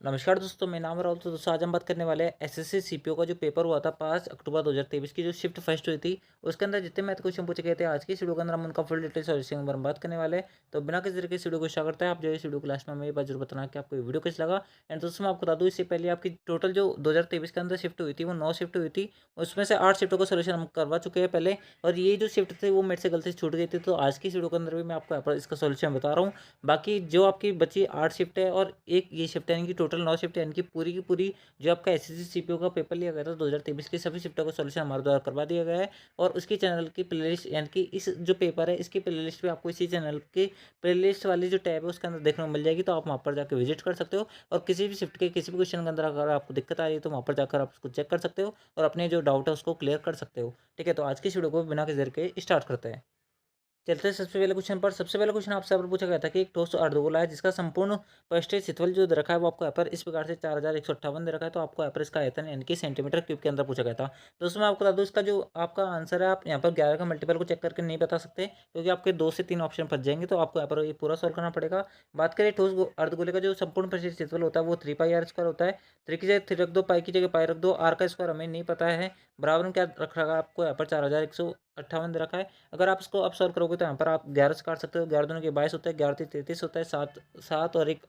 नमस्कार दोस्तों, मैं नाम राहुल। तो दोस्तों आज हम बात करने वाले हैं एसएससी सीपीओ का जो पेपर हुआ था 5 अक्टूबर 2023 की जो शिफ्ट फर्स्ट हुई थी। उसके अंदर जितने मैथ क्वेश्चन पूछे गए थे आज की इस वीडियो के अंदर हम उनका फुल डिटेल सॉल्यूशन पर हम बात करने वाले हैं। तो बिना किसी तरीके से वीडियो को स्टार्ट करते हैं, आप जो है इस वीडियो को लास्ट में हमें ये बात जरूर बताना कि आपको ये वीडियो कैसे लगा। एंड दोस्तों मैं आपको बता दूँ, इससे पहले आपकी टोटल जो 2023 के अंदर शिफ्ट हुई थी वो 9 शिफ्ट हुई थी। उसमें से 8 शिफ्टों का सोल्यूशन हम करवा चुके हैं पहले। और ये जो शिफ्ट थी वो मेरे से गलती से छूट गई थी, तो आज की इस वीडियो के अंदर भी मैं आपको यहाँ पर इसका सोल्यूशन बता रहा हूँ। बाकी जो आपकी बची 8 शिफ्ट है और एक ये शिफ्ट है, यानी कि टोटल 9 शिफ्ट है, यानी कि पूरी की पूरी जो आपका एसएससी सीपीओ का पेपर लिया गया था 2023 की सभी शिफ्टों का सॉल्यूशन हमारे द्वारा करवा दिया गया है। और उसकी चैनल की प्लेलिस्ट, यानी कि इस जो पेपर है इसकी प्लेलिस्ट भी आपको इसी चैनल की प्लेलिस्ट वाली जो टैब है उसके अंदर देखने को मिल जाएगी। तो आप वहाँ पर जाकर विजिट कर सकते हो और किसी भी शिफ्ट के किसी भी क्वेश्चन के अंदर अगर आपको दिक्कत आ रही है तो वहाँ पर जाकर आप उसको चेक कर सकते हो और अपने जो डाउट है उसको क्लियर कर सकते हो। ठीक है, तो आज की इस वीडियो को बिना किसी देर के स्टार्ट करते हैं। चलते हैं सबसे पहले क्वेश्चन पर। सबसे पहला क्वेश्चन आपसे यहाँ पर पूछा गया था कि एक ठोस अर्धगोला है जिसका संपूर्ण पृष्ठीय क्षेत्रफल जो दे रखा है वो आपको यहाँ पर इस प्रकार से 4158 दे रखा है। तो आपको यहाँ पर इसका आयतन यानी कि सेंटीमीटर क्यूब के अंदर पूछा गया था। तो उसमें आपको बता दूं, इसका जो आपका आंसर है आप यहाँ पर 11 का मल्टीपल को चेक करके नहीं बता सकते, क्योंकि आपके 2 से 3 ऑप्शन फंस जाएंगे। तो आपको यहाँ पर ये पूरा सॉल्व करना पड़ेगा। बात करें ठोस अर्धगोले का जो संपूर्ण पृष्ठीय क्षेत्रफल होता है वो 3 पाई r² होता है। 3 की जगह 3 रख दो, पाई की जगह पाई रख दो, आर का स्क्वायर हमें नहीं पता है। बराबर में क्या रख रखा है आपको यहाँ पर 4158 दे रखा है। अगर आप इसको अब सॉल्व करोगे तो यहाँ पर आप 11 से काट सकते हो। 11 दूनी के 22 होता है, 11 तीन 33 होता है, 7 7 और एक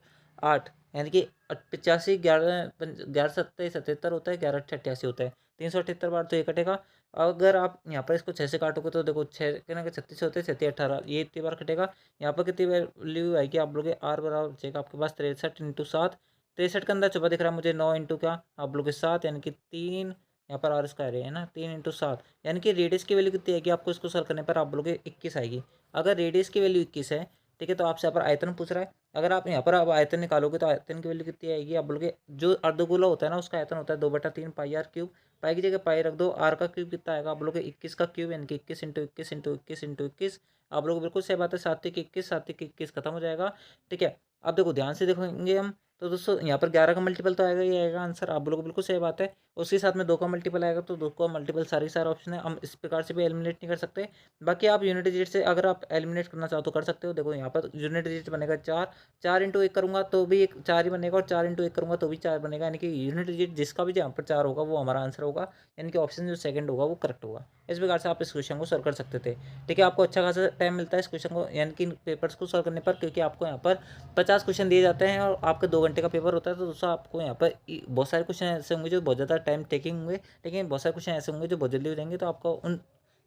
8, यानी कि 85, 11 11 सत्ताईस 77 होता है, 11 88 होता है। 378 बार तो ये कटेगा। अगर आप यहाँ पर इसको 6 से काटोगे तो देखो 6 के ना 36 होते हैं, 37 18, ये इतनी बार कटेगा। यहाँ पर कितनी वैल्यू आएगी आप लोग आर बराबर बचेगा आपके पास 63 इंटू 7। 63 के अंदर छुपा दिख रहा है मुझे 9 इंटू क्या आप लोग 7, यानी कि 3। यहाँ पर आर स्क्वायर है ना, 3 इंटू 7, यानी कि रेडियस की वैल्यू कितनी आएगी आपको इसको सॉल्व करने पर आप बोलोगे 21 आएगी। अगर रेडियस की वैल्यू 21 है, ठीक है, तो आपसे यहाँ पर आयतन पूछ रहा है। अगर आप यहाँ पर आप आयतन निकालोगे तो आयतन की वैल्यू कितनी आएगी आप बोलोगे, जो अर्धगोला होता है ना उसका आयतन होता है 2/3 पाई r क्यूब। पाई की जगह पाई रख दो, आर का क्यूब कितना आएगा आप बोलोगे 21 का क्यूब, यानी कि 21 इंटू 21 इंटू 21 इंटू 21। आप लोग बिल्कुल सही बात है, 7 × 21 7 × 21 खत्म हो जाएगा। ठीक है, अब देखो ध्यान से देखेंगे हम। तो दोस्तों यहाँ पर 11 का मल्टीपल तो आएगा, ये आएगा आंसर, आप लोग बिल्कुल सही बात है। उसके साथ में 2 का मल्टीपल आएगा, तो 2 का मल्टीपल सारे ऑप्शन है, हम इस प्रकार से भी एलिमिनेट नहीं कर सकते। बाकी आप यूनिट डिजिट से अगर आप एलिमिनेट करना चाहो तो कर सकते हो। देखो यहाँ पर यूनिट डिजिट बनेगा 4, 4 इंटू 1 करूंगा तो भी एक 4 ही बनेगा, और 4 इंटू 1 करूंगा तो भी 4 बनेगा, यानी कि यूनिट डिजिट जिसका भी यहाँ पर 4 होगा वो हमारा आंसर होगा, यानी कि ऑप्शन जो सेकंड होगा वो करेक्ट होगा। इस प्रकार से आप इस क्वेश्चन को सॉल्व कर सकते थे। ठीक है, आपको अच्छा खासा टाइम मिलता है इस क्वेश्चन को, यानी कि पेपर्स को सॉल्व करने पर, क्योंकि आपको यहाँ पर 50 क्वेश्चन दिए जाते हैं और आपका 2 घंटे का पेपर होता है। तो दोस्तों आपको यहाँ पर बहुत सारे क्वेश्चन ऐसे होंगे जो बहुत ज़्यादा टाइम टेकिंग होंगे, लेकिन बहुत सारे क्वेश्चन ऐसे होंगे जो बहुत जल्दी हो जाएंगे। तो आपको उन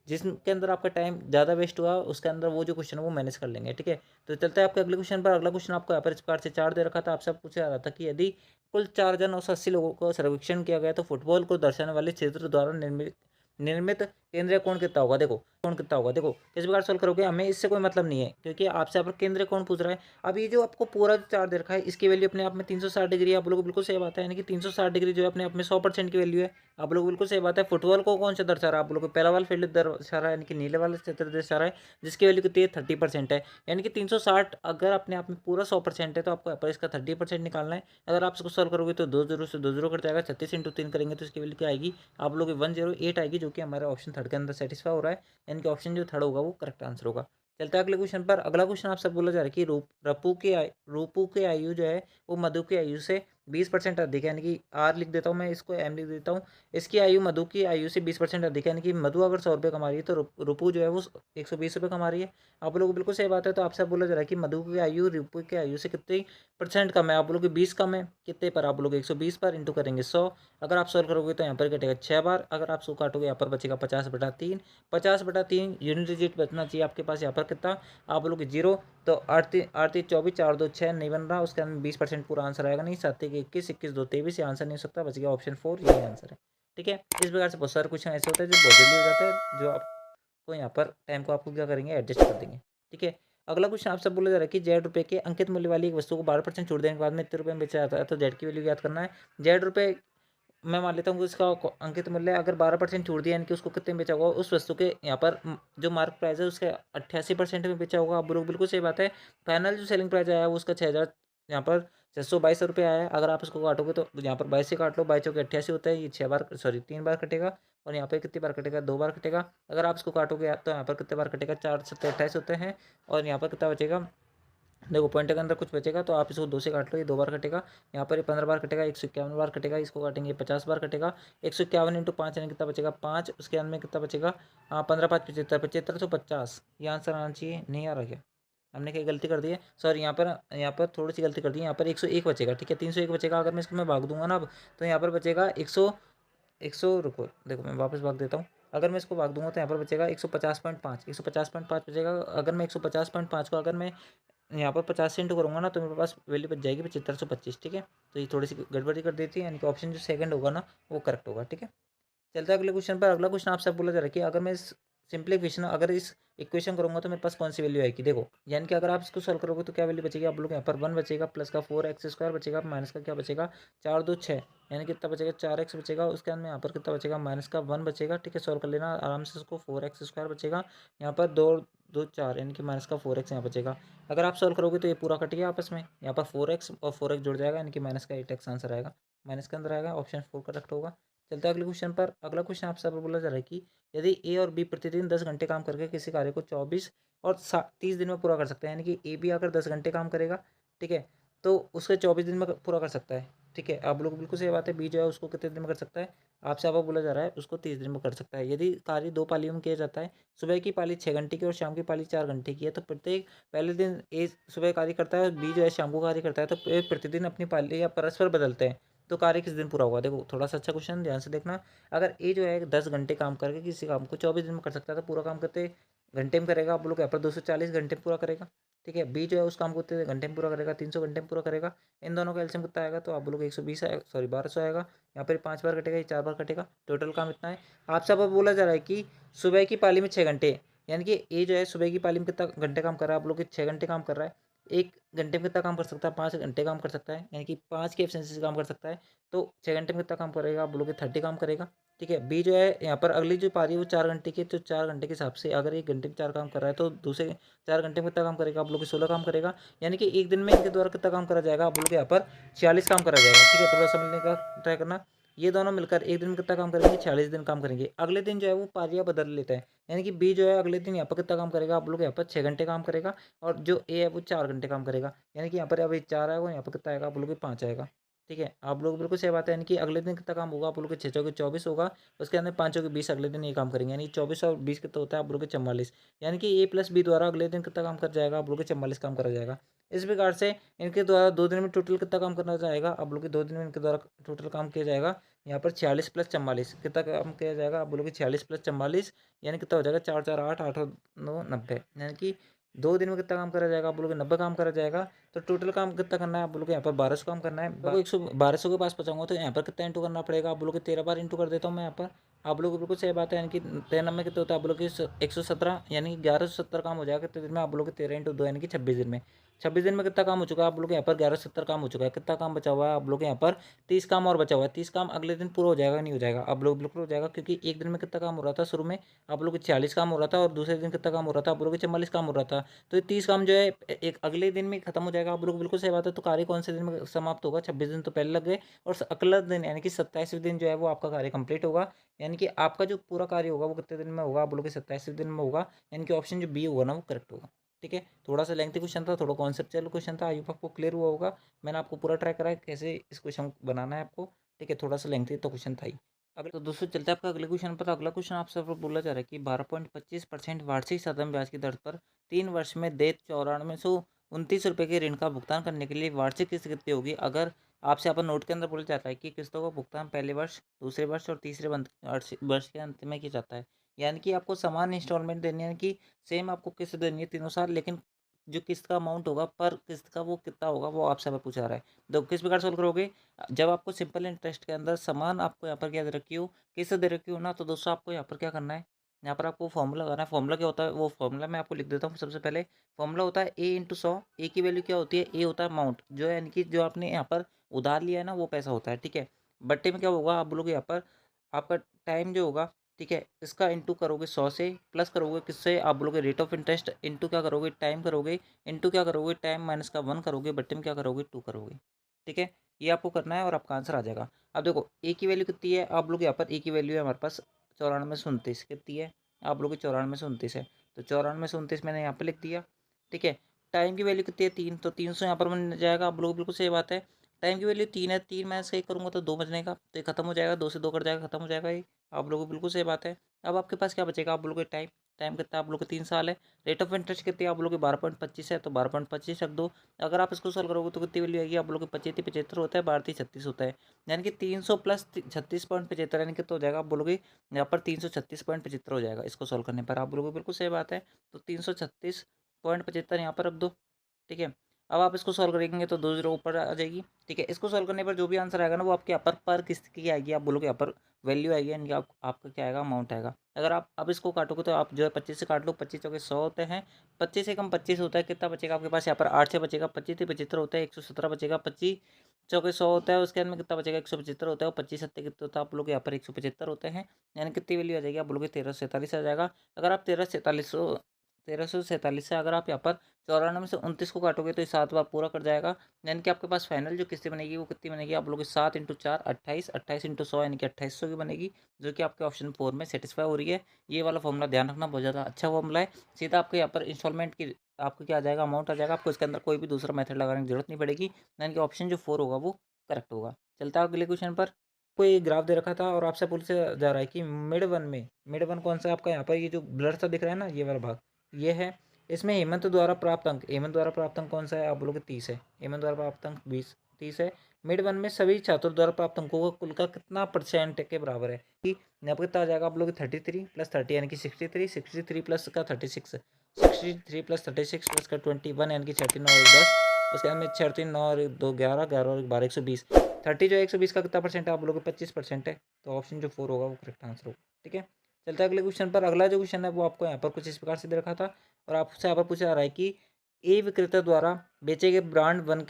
जिसके अंदर आपका टाइम ज़्यादा वेस्ट हुआ उसके अंदर वो जो क्वेश्चन है वो मैनेज कर लेंगे। ठीक है, तो चलते हैं आपके अगले क्वेश्चन पर। अगला क्वेश्चन आपको यहाँ पर इस प्रकार से 4 दे रखा था। आपसे पूछा जा रहा था कि यदि कुल 4,980 लोगों को सर्वेक्षण किया गया तो फुटबॉल को दर्शाने वाले क्षेत्र द्वारा निर्मित निर्मित केंद्रीय कोण कितना होगा। देखो कोण कितना होगा, देखो किस प्रकार सॉल्व करोगे, हमें इससे कोई मतलब नहीं है क्योंकि आपसे यहाँ पर केंद्रीय कोण पूछ रहा है। अब ये जो आपको पूरा जो 4 दे रखा है इसकी वैल्यू अपने आप में 360 डिग्री है। आप लोग बिल्कुल सही बात है, यानी कि 360 डिग्री जो है अपने आप में 100% की वैल्यू है। आप लोग बिल्कुल सही बात है। फुटबॉल को कौन सा दर्शा रहा है आप लोग को, पहला वाला फील्ड दर्शा रहा है, यानी कि नीले वाला क्षेत्र दर्शा रहा है, जिसकी वैल्यू कितनी है 30% है। यानी कि 360 अगर अपने आप में पूरा 100% है तो आपको यहाँ पर इसका 30% निकालना है। अगर आप इसको सॉल्व करोगे तो 2 0 से 2 0 कट जाएगा, 36 × 3 करेंगे तो इसकी वैल्यू क्या आएगी आप लोग 108 आएगी, जो कि हमारे ऑप्शन थर्ड के अंदर सेटिस्फाई हो रहा है, यानी कि ऑप्शन जो थर्ड होगा वो करेक्ट आंसर होगा। चलते हैं अगले क्वेश्चन पर। अगला क्वेश्चन आपसे बोला जा रहा है कि रूपू की आयु जो है वो मधु की आयु से 20% अधिक है, यानी कि आर लिख देता हूँ मैं, इसको एम लिख देता हूँ। इसकी आयु मधु की आयु से 20% अधिक है, यानी कि मधु अगर 100 रुपये कमा रही है तो रूपू जो है वो 120 रुपये कमा रही है। आप लोग बिल्कुल सही बात है। तो आपसे बोला जा रहा है कि मधु की आयु रूपू की आयु से कितनी % कम है। आप लोग 20 कम है, कितने पर आप लोग 120 पर इंटू करेंगे 100। अगर आप सॉल्व करोगे तो यहाँ पर कटेगा 6 बार। अगर आप सो काटोगे यहाँ पर बचेगा 50/3। 50/3 यूनिट डिजिट बचना चाहिए आपके पास, यहाँ पर कितना आप लोग 0। तो 8 3 24, 4 2 6 नहीं बन रहा, उसके अंदर 20% पूरा आंसर आएगा नहीं। 7 1 21, 21 2 23, ये आंसर नहीं हो सकता, बच गया ऑप्शन 4, यही आंसर है। ठीक है, इस प्रकार से बहुत सारे क्वेश्चन ऐसे होते हैं जो बहुत जल्दी हो जाते हैं, जो आपको यहाँ पर टाइम को आपको क्या करेंगे एडजस्ट कर देंगे। ठीक है, अगला क्वेश्चन आपसे बोला जा रहा है कि Z रुपये के अंकित मूल्य वाली एक वस्तु को 12% छूट देने के बाद में इतने रुपये में बेचा जाता है। तो जेड की वैल्यू याद करना है। Z रुपये मैं मान लेता हूँ कि इसका अंकित मूल्य अगर 12% छूट दिया, यानी कि उसको कितने में बेचा होगा उस वस्तु के यहाँ पर जो मार्क प्राइस है उसके 88% में बेचा होगा। आप लोग बिल्कुल सही बात है। फाइनल जो सेलिंग प्राइस आया है वो उसका 6,000 यहाँ पर 622 रुपये आया है। अगर आप इसको काटोगे तो यहाँ पर 22 से काट लो, 22 के 88 होता है, ये 6 बार सॉरी 3 बार कटेगा। और यहाँ पर कितनी बार कटेगा 2 बार कटेगा। अगर आप इसको काटोगे तो यहाँ पर कितने बार कटेगा 4 7 28 होते हैं। और यहाँ पर कितना बचेगा देखो पॉइंट के अंदर कुछ बचेगा तो आप इसको 2 से काट लो, ये 2 बार कटेगा। यहाँ पर ये 15 बार कटेगा, 151 बार कटेगा, इसको काटेंगे 50 बार कटेगा। 151 इंटू 5 यानी कितना बचेगा 5, उसके अंदर में कितना बचेगा, हाँ 15 5 75, 7550। ये आंसर आना चाहिए, नहीं आ रहा क्या? हमने क्या गलती कर दी है, सॉरी यहाँ पर थोड़ी सी गलती कर दी है। यहाँ पर 101 बचेगा, ठीक है 301 बचेगा। अगर मैं इसको मैं भाग दूंगा ना अब, तो यहाँ पर बचेगा 100, रुको देखो मैं वापस भाग देता हूँ। अगर मैं इसको भाग दूंगा तो यहाँ पर बचेगा 150.5, 150.5 बचेगा। अगर मैं 150.5 को अगर मैं यहाँ पर 50 से इंटू करूँगा ना, तो मेरे पास वैल्यू बच जाएगी 7525, ठीक है। तो ये थोड़ी सी गड़बड़ी कर देती है, यानी कि ऑप्शन जो सेकंड होगा ना वो करेक्ट होगा, ठीक है। चलते हैं अगले क्वेश्चन पर। अगला क्वेश्चन आपसे बोला जा रहा है कि अगर मैं इस सिंप्लीफिकेशन, अगर इस इक्वेशन करूंगा तो मेरे पास कौन सी वैल्यू आएगी। देखो यानी कि अगर आप इसको सॉल्व करोगे तो क्या वैल्यू बचेगी, आप लोग यहाँ पर 1 बचेगा, प्लस का 4x² बचेगा, माइनस का क्या बचेगा 4 2 6, यानी कितना बचेगा 4x बचेगा। उसके अंदर यहाँ पर कितना बचेगा, माइनस का 1 बचेगा, ठीक है। सॉल्व कर लेना आराम से इसको, 4x² बचेगा। यहाँ पर 2 2 4 यानी कि माइनस का 4x यहाँ बचेगा। अगर आप सॉल्व करोगे तो ये पूरा कट गया आपस में, यहाँ पर 4x और 4x जुड़ जाएगा, यानी कि माइनस का 8x आंसर आएगा। माइनस के अंदर आएगा, ऑप्शन 4 करेक्ट होगा। चलते हैं अगले क्वेश्चन पर। अगला क्वेश्चन आपसे बोला जा रहा है कि यदि ए और बी प्रतिदिन 10 घंटे काम करके किसी कार्य को 24 और 30 दिन में पूरा कर सकते हैं, यानी कि ए बी अगर 10 घंटे काम करेगा, ठीक है, तो उसके 24 दिन में पूरा कर सकता है, ठीक है। आप लोग बिल्कुल सही बात है, बी जो है उसको कितने दिन में कर सकता है, आपसे आप बोला जा रहा है उसको 30 दिन में कर सकता है। यदि कार्य 2 पालियों में किया जाता है, सुबह की पाली 6 घंटे की और शाम की पाली 4 घंटे की है, तो प्रत्येक पहले दिन ए सुबह कार्य करता है और बी जो है शाम को कार्य करता है, तो ए प्रतिदिन अपनी पाली या परस्पर बदलते हैं, तो कार्य किस दिन पूरा होगा। देखो थोड़ा सा अच्छा क्वेश्चन, ध्यान से देखना। अगर ए जो है 10 घंटे काम करके किसी काम को 24 दिन में कर सकता है, तो पूरा काम करते घंटे में करेगा, आप लोग यहाँ पर 240 घंटे में पूरा करेगा, ठीक है। बी जो है उस काम को कितने घंटे में पूरा करेगा, 300 घंटे में पूरा करेगा। इन दोनों का एलसीएम कितना आएगा, तो आप लोग 120 आएगा, सॉरी 1200 आएगा। यहाँ पर 5 बार कटेगा, ये 4 बार कटेगा, टोटल काम इतना है। आपसे अब बोला जा रहा है कि सुबह की पाली में 6 घंटे, यानी कि ए जो है सुबह की पाली में कितना घंटे काम कर रहा है, आप लोग 6 घंटे काम कर रहा है। 1 घंटे में कितना काम कर सकता है, 5 घंटे काम कर सकता है, यानी कि 5 की एफिशिएंसी से काम कर सकता है। तो 6 घंटे में कितना काम करेगा, आप बोलोगे 30 काम करेगा, ठीक है। बी जो है यहाँ पर अगली जो पारी है वो 4 घंटे की, तो 4 घंटे के हिसाब से अगर 1 घंटे में 4 काम कर रहा है, तो दूसरे 4 घंटे में कितना काम करेगा, आप लोग 16 काम करेगा। यानी कि एक दिन में इनके द्वारा कितना काम करा जाएगा, आप लोग यहाँ पर 46 काम करा जाएगा, ठीक है। थोड़ा समझने का ट्राई करना। ये दोनों मिलकर एक दिन में कितना काम करेंगे, 46 दिन काम करेंगे। अगले दिन जो है वो पारियाँ बदल लेता है, यानी कि बी जो है अगले दिन यहाँ पर कितना काम करेगा, आप लोग यहाँ पर 6 घंटे काम करेगा, और जो ए है वो 4 घंटे काम करेगा, यानी कि यहाँ पर अभी 4 आएगा, यहाँ पर कितना आएगा, आप लोग के 5 आएगा, ठीक है। आप लोग बिल्कुल सही बात है, यानी कि अगले दिन कितना काम होगा, आप लोग के 6 चौके 24 होगा, उसके अंदर 5 चौके 20 अगले दिन ये काम करेंगे, यानी 24 और 20 कितना होता है, आप लोग के 44, यानी कि ए प्लस बी द्वारा अगले दिन कितना काम कर जाएगा, आप लोग के 44 काम करा जाएगा। इस प्रकार से इनके द्वारा 2 दिन में टोटल कितना काम करना जाएगा, आप लोग के 2 दिन में इनके द्वारा टोटल काम किया जाएगा, यहाँ पर 46 + 44 कितना काम किया जाएगा, आप बोलोगे 46 + 44, यानी कितना हो जाएगा 4 4 8 8 और 9 90, यानी कि 2 दिन में कितना काम करा जाएगा, आप बोलोगे 90 काम करा जाएगा। तो टोटल काम कितना करना है, आप बोलोगे यहाँ पर 1200 काम करना है। तो 100 1200 के पास पहुँचाऊंगा तो यहाँ पर कितना इंटू करना पड़ेगा, आप बोलोगे 13 बार इंटू कर देता हूँ मैं यहाँ पर। आप लोग बिल्कुल सही बात है, यानी कि 13 में कितना होता है, आप बोलोगे 117, यानी 1170 काम हो जाएगा कितने दिन में, आप बोलोगे 13 × 2 यानी कि 26 दिन में। 26 दिन में कितना काम हो चुका है, आप लोग यहाँ पर 1170 काम हो चुका है। कितना काम बचा हुआ है, आप लोग यहाँ पर 30 काम और बचा हुआ है। 30 काम अगले दिन पूरा हो जाएगा, नहीं हो जाएगा, आप लोग बिल्कुल हो जाएगा, क्योंकि एक दिन में कितना काम हो रहा था शुरू में, आप लोग 46 काम हो रहा था, और दूसरे दिन कितना काम हो रहा था, आप लोग 44 काम हो रहा था। तो ये 30 काम जो है एक अगले दिन में खत्म हो जाएगा, आप लोग बिल्कुल सही बात है। तो कार्य कौन से दिन में समाप्त होगा, 26 दिन तो पहले लग गए, और अगला दिन यानी कि 27वें दिन जो है वो आपका कार्य कंप्लीट होगा, यानी कि आपका जो पूरा कार्य होगा वो कितने दिन में होगा, आप बोलोगे 27वें दिन में होगा, यानी कि ऑप्शन जो बी होगा ना वो करेक्ट होगा, ठीक है। थोड़ा सा लेंथी क्वेश्चन था, थोड़ा कॉन्सेप्चुअल क्वेश्चन था, आई होप आपको क्लियर हुआ होगा। मैंने आपको पूरा ट्राई करा है कैसे इस क्वेश्चन बनाना है आपको, ठीक है। थोड़ा सा लेंथी तो क्वेश्चन था ही। अगले तो दोस्तों चलते हैं आपका अगले क्वेश्चन पर। अगला क्वेश्चन आपसे बोला जा रहा है कि 12.25% वार्षिक साधारण ब्याज की दर पर 3 वर्ष में देय 9429 रुपये के ऋण का भुगतान करने के लिए वार्षिक किस्त कितनी होगी। अगर आपसे यहाँ पर नोट के अंदर बोला जाता है कि किस्तों का भुगतान पहले वर्ष, दूसरे वर्ष और तीसरे वर्ष के अंत में किया जाता है, यानी कि आपको समान इंस्टॉलमेंट देनी है, यानी कि सेम आपको किस्त देनी है तीनों साल, लेकिन जो किस्त का अमाउंट होगा पर किस्त का वो कितना होगा वो आपसे यहाँ पर पूछा रहा है। तो किस प्रकार सोल्व करोगे, जब आपको सिंपल इंटरेस्ट के अंदर समान आपको यहाँ पर क्या दे रखी हो, किस्त दे रखी हो ना, तो दोस्तों आपको यहाँ पर क्या करना है, यहाँ पर आपको फॉर्मूला लगाना है। फॉर्मूला क्या होता है, वो फॉर्मूला मैं आपको लिख देता हूँ। सबसे पहले फॉर्मूला होता है A × 100। ए की वैल्यू क्या होती है, ए होता है अमाउंट, जो है यानी कि जो आपने यहाँ पर उधार लिया है ना वो पैसा होता है, ठीक है। बट्टे में क्या होगा, आप बोलोगे यहाँ पर आपका टाइम जो होगा, ठीक है, इसका इंटू करोगे 100 से, प्लस करोगे किससे, आप बोलोगे रेट ऑफ इंटरेस्ट, इंटू क्या करोगे टाइम करोगे, इंटू क्या करोगे टाइम माइनस का 1 करोगे, बट्टे में क्या करोगे 2 करोगे, ठीक है। ये आपको करना है और आपका आंसर आ जाएगा। अब देखो ए की वैल्यू कितनी है, आप लोग यहाँ पर ए की वैल्यू है हमारे पास 9429 कितनी है, आप लोग की 9429 है, तो 9429 मैंने यहाँ पर लिख दिया, ठीक है। टाइम की वैल्यू कितनी है 3, तो 300 यहाँ पर बन जाएगा। आप लोग बिल्कुल सही बात है। टाइम की वैल्यू 3 है, 3 मैं सही करूँगा तो 2 बजने का, तो ये खत्म हो जाएगा, 2 से 2 कट जाएगा, खत्म हो जाएगा ये। आप लोगों को बिल्कुल सही बात है। अब आपके पास क्या बचेगा, आप लोगों को टाइम, टाइम कितना है आप लोग को 3 साल है। रेट ऑफ इंटरेस्ट कितनी है आप लोग की 12.25 है, तो 12.25 रख दो। अगर आप इसको सॉल्व करोगे तो कितनी वैल्यू आएगी आप लोग की 25 होता है, 12 36 होता है, यानी कि 300 प्लस 36.75 यानी कि तो हो जाएगा आप बोलोगे यहाँ पर 336.75 हो जाएगा इसको सॉल्व करने पर। आप बोलोगे बिल्कुल सही बात है, तो 336.75 यहाँ पर रख दो। ठीक है, अब आप इसको सॉल्व करेंगे तो 2 जीरो ऊपर आ जाएगी। ठीक है, इसको सॉल्व करने पर जो भी आंसर आएगा ना वो आपके यहाँ पर किस्त की आएगी, आप बोलोगे यहाँ पर वैल्यू आएगी, यानी कि आपका क्या आएगा, अमाउंट आएगा। अगर आप अब इसको काटोगे तो आप जो है 25 से काट लो, 25 चौके 100 होते हैं, 25 से कम 25 होता है, कितना बचेगा आपके पास यहाँ पर 8 से बचेगा, 25 से 75 होता है, 117 बचेगा, 25 चौके 100 होता है, उसके अंदर में कितना बचेगा 175 होता है, और 25 सत्ते कितने होता है आप लोग यहाँ पर 175 होते हैं, यानी कितनी वैल्यू आ जाएगी आप बोलोगे 1347 आ जाएगा। अगर आप 1347 से अगर आप यहाँ पर 94 से 29 को काटोगे तो ये 7 बार पूरा कर जाएगा, यानी कि आपके पास फाइनल जो किस्तें बनेगी वो कितनी बनेगी आप लोग की 7 इंटू 4 28, 28 इंटू 100 यानी कि 2800 की बनेगी, जो कि आपके ऑप्शन 4 में सेटिस्फाई हो रही है। ये वाला फॉर्मूला ध्यान रखना, बहुत ज़्यादा अच्छा फॉर्मूला है। सीधा आपके यहाँ पर इंस्टॉलमेंट की आपको क्या आ जाएगा, अमाउंट आ जाएगा, आपको इसके अंदर कोई भी दूसरा मेथड लगाने की जरूरत नहीं पड़ेगी, यानी कि ऑप्शन जो 4 होगा वो करेक्ट होगा। चलता है अगले क्वेश्चन पर। कोई ग्राफ दे रखा था और आपसे पूछा जा रहा है कि मिड वन कौन सा आपका, यहाँ पर ये जो ब्लर सा दिख रहा है ना ये वाला भाग ये है, इसमें हेमंत द्वारा प्राप्त अंक कौन सा है आप बोलोगे 30 है, हेमंत द्वारा प्राप्त अंक 30 है। मिड वन में सभी छात्रों द्वारा प्राप्त अंकों का कुल का कितना परसेंट के बराबर है, कि यहाँ पर कितना आ जाएगा आप लोग 33 प्लस 30 यानी कि 63 प्लस का 36, 63 प्लस 36 प्लस का 21 यानी कि 39 और 10, उसके बाद में 39 और 2 11, 11 और 12 120, 30 जो 120 का कितना परसेंट है आप लोग 25% है, तो ऑप्शन जो 4 होगा वो करेक्ट आंसर होगा। ठीक है, चलता है अगले क्वेश्चन पर। अगला जो क्वेश्चन है वो आपको यहाँ पर कुछ इस प्रकार से दे रखा था और आपसे यहाँ पर पूछा जा रहा है कि ए विक्रेता द्वारा बेचे गए ब्रांड वन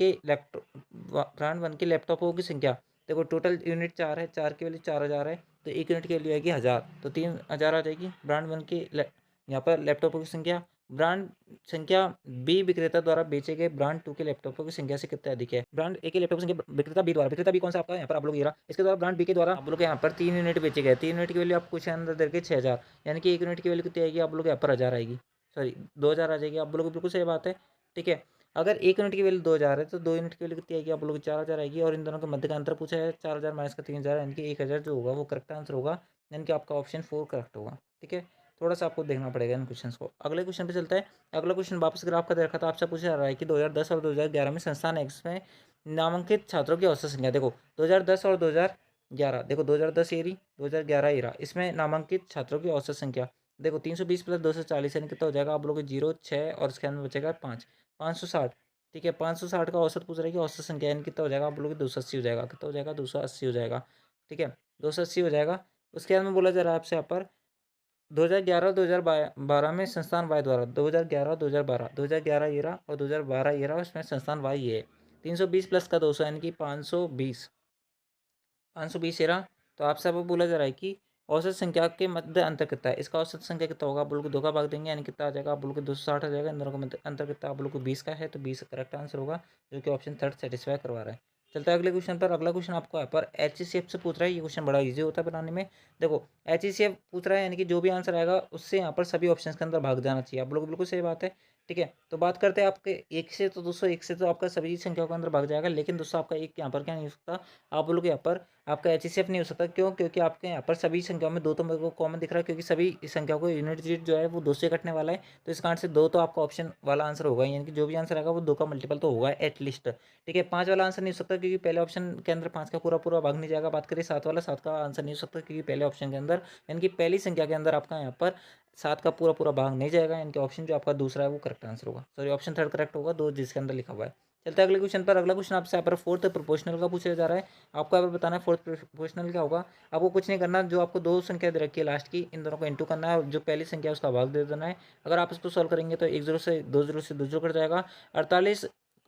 के लैपटॉपों की संख्या, देखो टोटल यूनिट 4 है, 4 की वैल्यू 4000 है, तो एक यूनिट की वैल्यू आएगी 1000, तो 3000 आ जाएगी। ब्रांड वन के यहाँ पर लैपटॉपों की संख्या, ब्रांड संख्या बी विक्रेता द्वारा बेचे गए ब्रांड 2 के लैपटॉपों की संख्या से कितना अधिक है। ब्रांड ए के लैपटॉप की संख्या विक्रेता बी कौन सा आपका यहाँ पर आप लोग ये रहा, इसके द्वारा ब्रांड बी के द्वारा आप लोग यहाँ पर 3 यूनिट बेचे गए, 3 यूनिट की वैल्यू आप कुछ अंदर दे के 6000, यानी कि 1 यूनिट की वैल्यू कितनी आएगी आप लोग यहाँ पर 1000 आएगी, सॉरी 2000 आ जाएगी। आप लोग बिल्कुल सही बात है। ठीक है, अगर 1 यूनिट की वैल्यू 2000 है तो 2 यूनिट की वैल्यू कितनी आएगी आप लोग 4000 आएगी, और इन दोनों के मध्य का अंतर पूछा है 4000 माइनस का 3000 यानी कि 1000 जो होगा वो करेक्ट आंसर होगा, यानी कि आपका ऑप्शन 4 करेक्ट होगा। ठीक है, थोड़ा सा आपको देखना पड़ेगा इन क्वेश्चंस को। अगले क्वेश्चन पे चलता है। अगला क्वेश्चन वापस ग्राफ का दे रखा था, आपसे पूछा जा रहा है कि 2010 और 2011 में संस्थान एक्स में नामांकित छात्रों की औसत संख्या, देखो 2010 और 2011, देखो 2010 ये रही, 2011 ये रहा, इसमें नामांकित छात्रों की औसत संख्या देखो 320 प्लस 240 यानी कितना हो जाएगा आप लोग 0 6 और इसके अंदर बचेगा 5, 560। ठीक है, 560 का औसत पूछ रहा है कि औसत संख्या यानी कितना हो जाएगा आप लोग 280 हो जाएगा, कितना हो जाएगा 280 हो जाएगा। ठीक है, 280 हो जाएगा। उसके बाद में बोला जा रहा है आपसे यहाँ पर 2011 और 2012 में संस्थान वाई द्वारा, 2011 और 2012, 2011 ये रहा और 2012 ये रहा, उसमें संस्थान वाई ये है, 320 प्लस का 200 यानी कि 520, 520 ये रहा। तो आपसे अब बोला जा रहा है कि औसत संख्या के मध्य अंतर कितना है, इसका औसत संख्या कितना होगा, आप बोलोगे 2 का भाग देंगे यानी कितना आ जाएगा आप बोलोगे 260 आ जाएगा, इन दोनों का मध्य अंतर कितना आप लोग को 20 का है, तो 20 करेक्ट आंसर होगा, जो कि ऑप्शन 3 सेटिस्फाई करवा रहा है। चलता है अगले क्वेश्चन पर। अगला क्वेश्चन आपको यहाँ पर HCF से पूछ रहा है, ये क्वेश्चन बड़ा ईजी होता है बनाने में। देखो HCF पूछ रहा है यानी कि जो भी आंसर आएगा उससे यहाँ पर सभी ऑप्शन के अंदर भाग जाना चाहिए, आप लोग बिल्कुल सही बात है। ठीक है, तो बात करते हैं आपके एक से, तो दोस्तों एक से तो आपका सभी संख्याओं के अंदर भाग जाएगा, लेकिन दोस्तों आपका एक यहाँ पर क्या नहीं हो सकता, आप लोग यहाँ पर आपका HCF नहीं हो सकता, क्यों, क्योंकि आपके यहाँ पर सभी संख्याओं में 2 तो मेरे को कॉमन दिख रहा है, क्योंकि सभी संख्याओं को यूनिट डिजिट जो है वो 2 से कटने वाला है, तो इस कारण से 2 तो आपका ऑप्शन वाला आंसर होगा, यानी कि जो भी आंसर आएगा वो 2 का मल्टीपल तो होगा एटलीस्ट। ठीक है, 5 वाला आंसर नहीं हो सकता, क्योंकि पहले ऑप्शन के अंदर 5 का पूरा पूरा भाग नहीं जाएगा। बात करें 7 वाला, 7 का आंसर नहीं हो सकता, क्योंकि पहले ऑप्शन के अंदर यानी कि पहली संख्या के अंदर आपका यहाँ पर 7 का पूरा पूरा भाग नहीं जाएगा, यानी कि ऑप्शन जो आपका दूसरा है वो करेक्ट आंसर होगा, सॉरी ऑप्शन 3 करेक्ट होगा, 2 जिसके अंदर लिखा हुआ है। चलते हैं अगले क्वेश्चन पर। अगला क्वेश्चन आपसे यहाँ पर फोर्थ प्रोपोर्शनल का पूछा जा रहा है, आपको यहाँ पर बताना है फोर्थ प्रोपोर्शनल क्या होगा। आपको कुछ नहीं करना, जो आपको 2 संख्या दे रखी है लास्ट की, इन दोनों को इंटू करना है और जो पहली संख्या है उसका भाग दे देना है। अगर आप इसको सॉल्व करेंगे तो 1 0 से 2 0 से 2 0 कट जाएगा। 48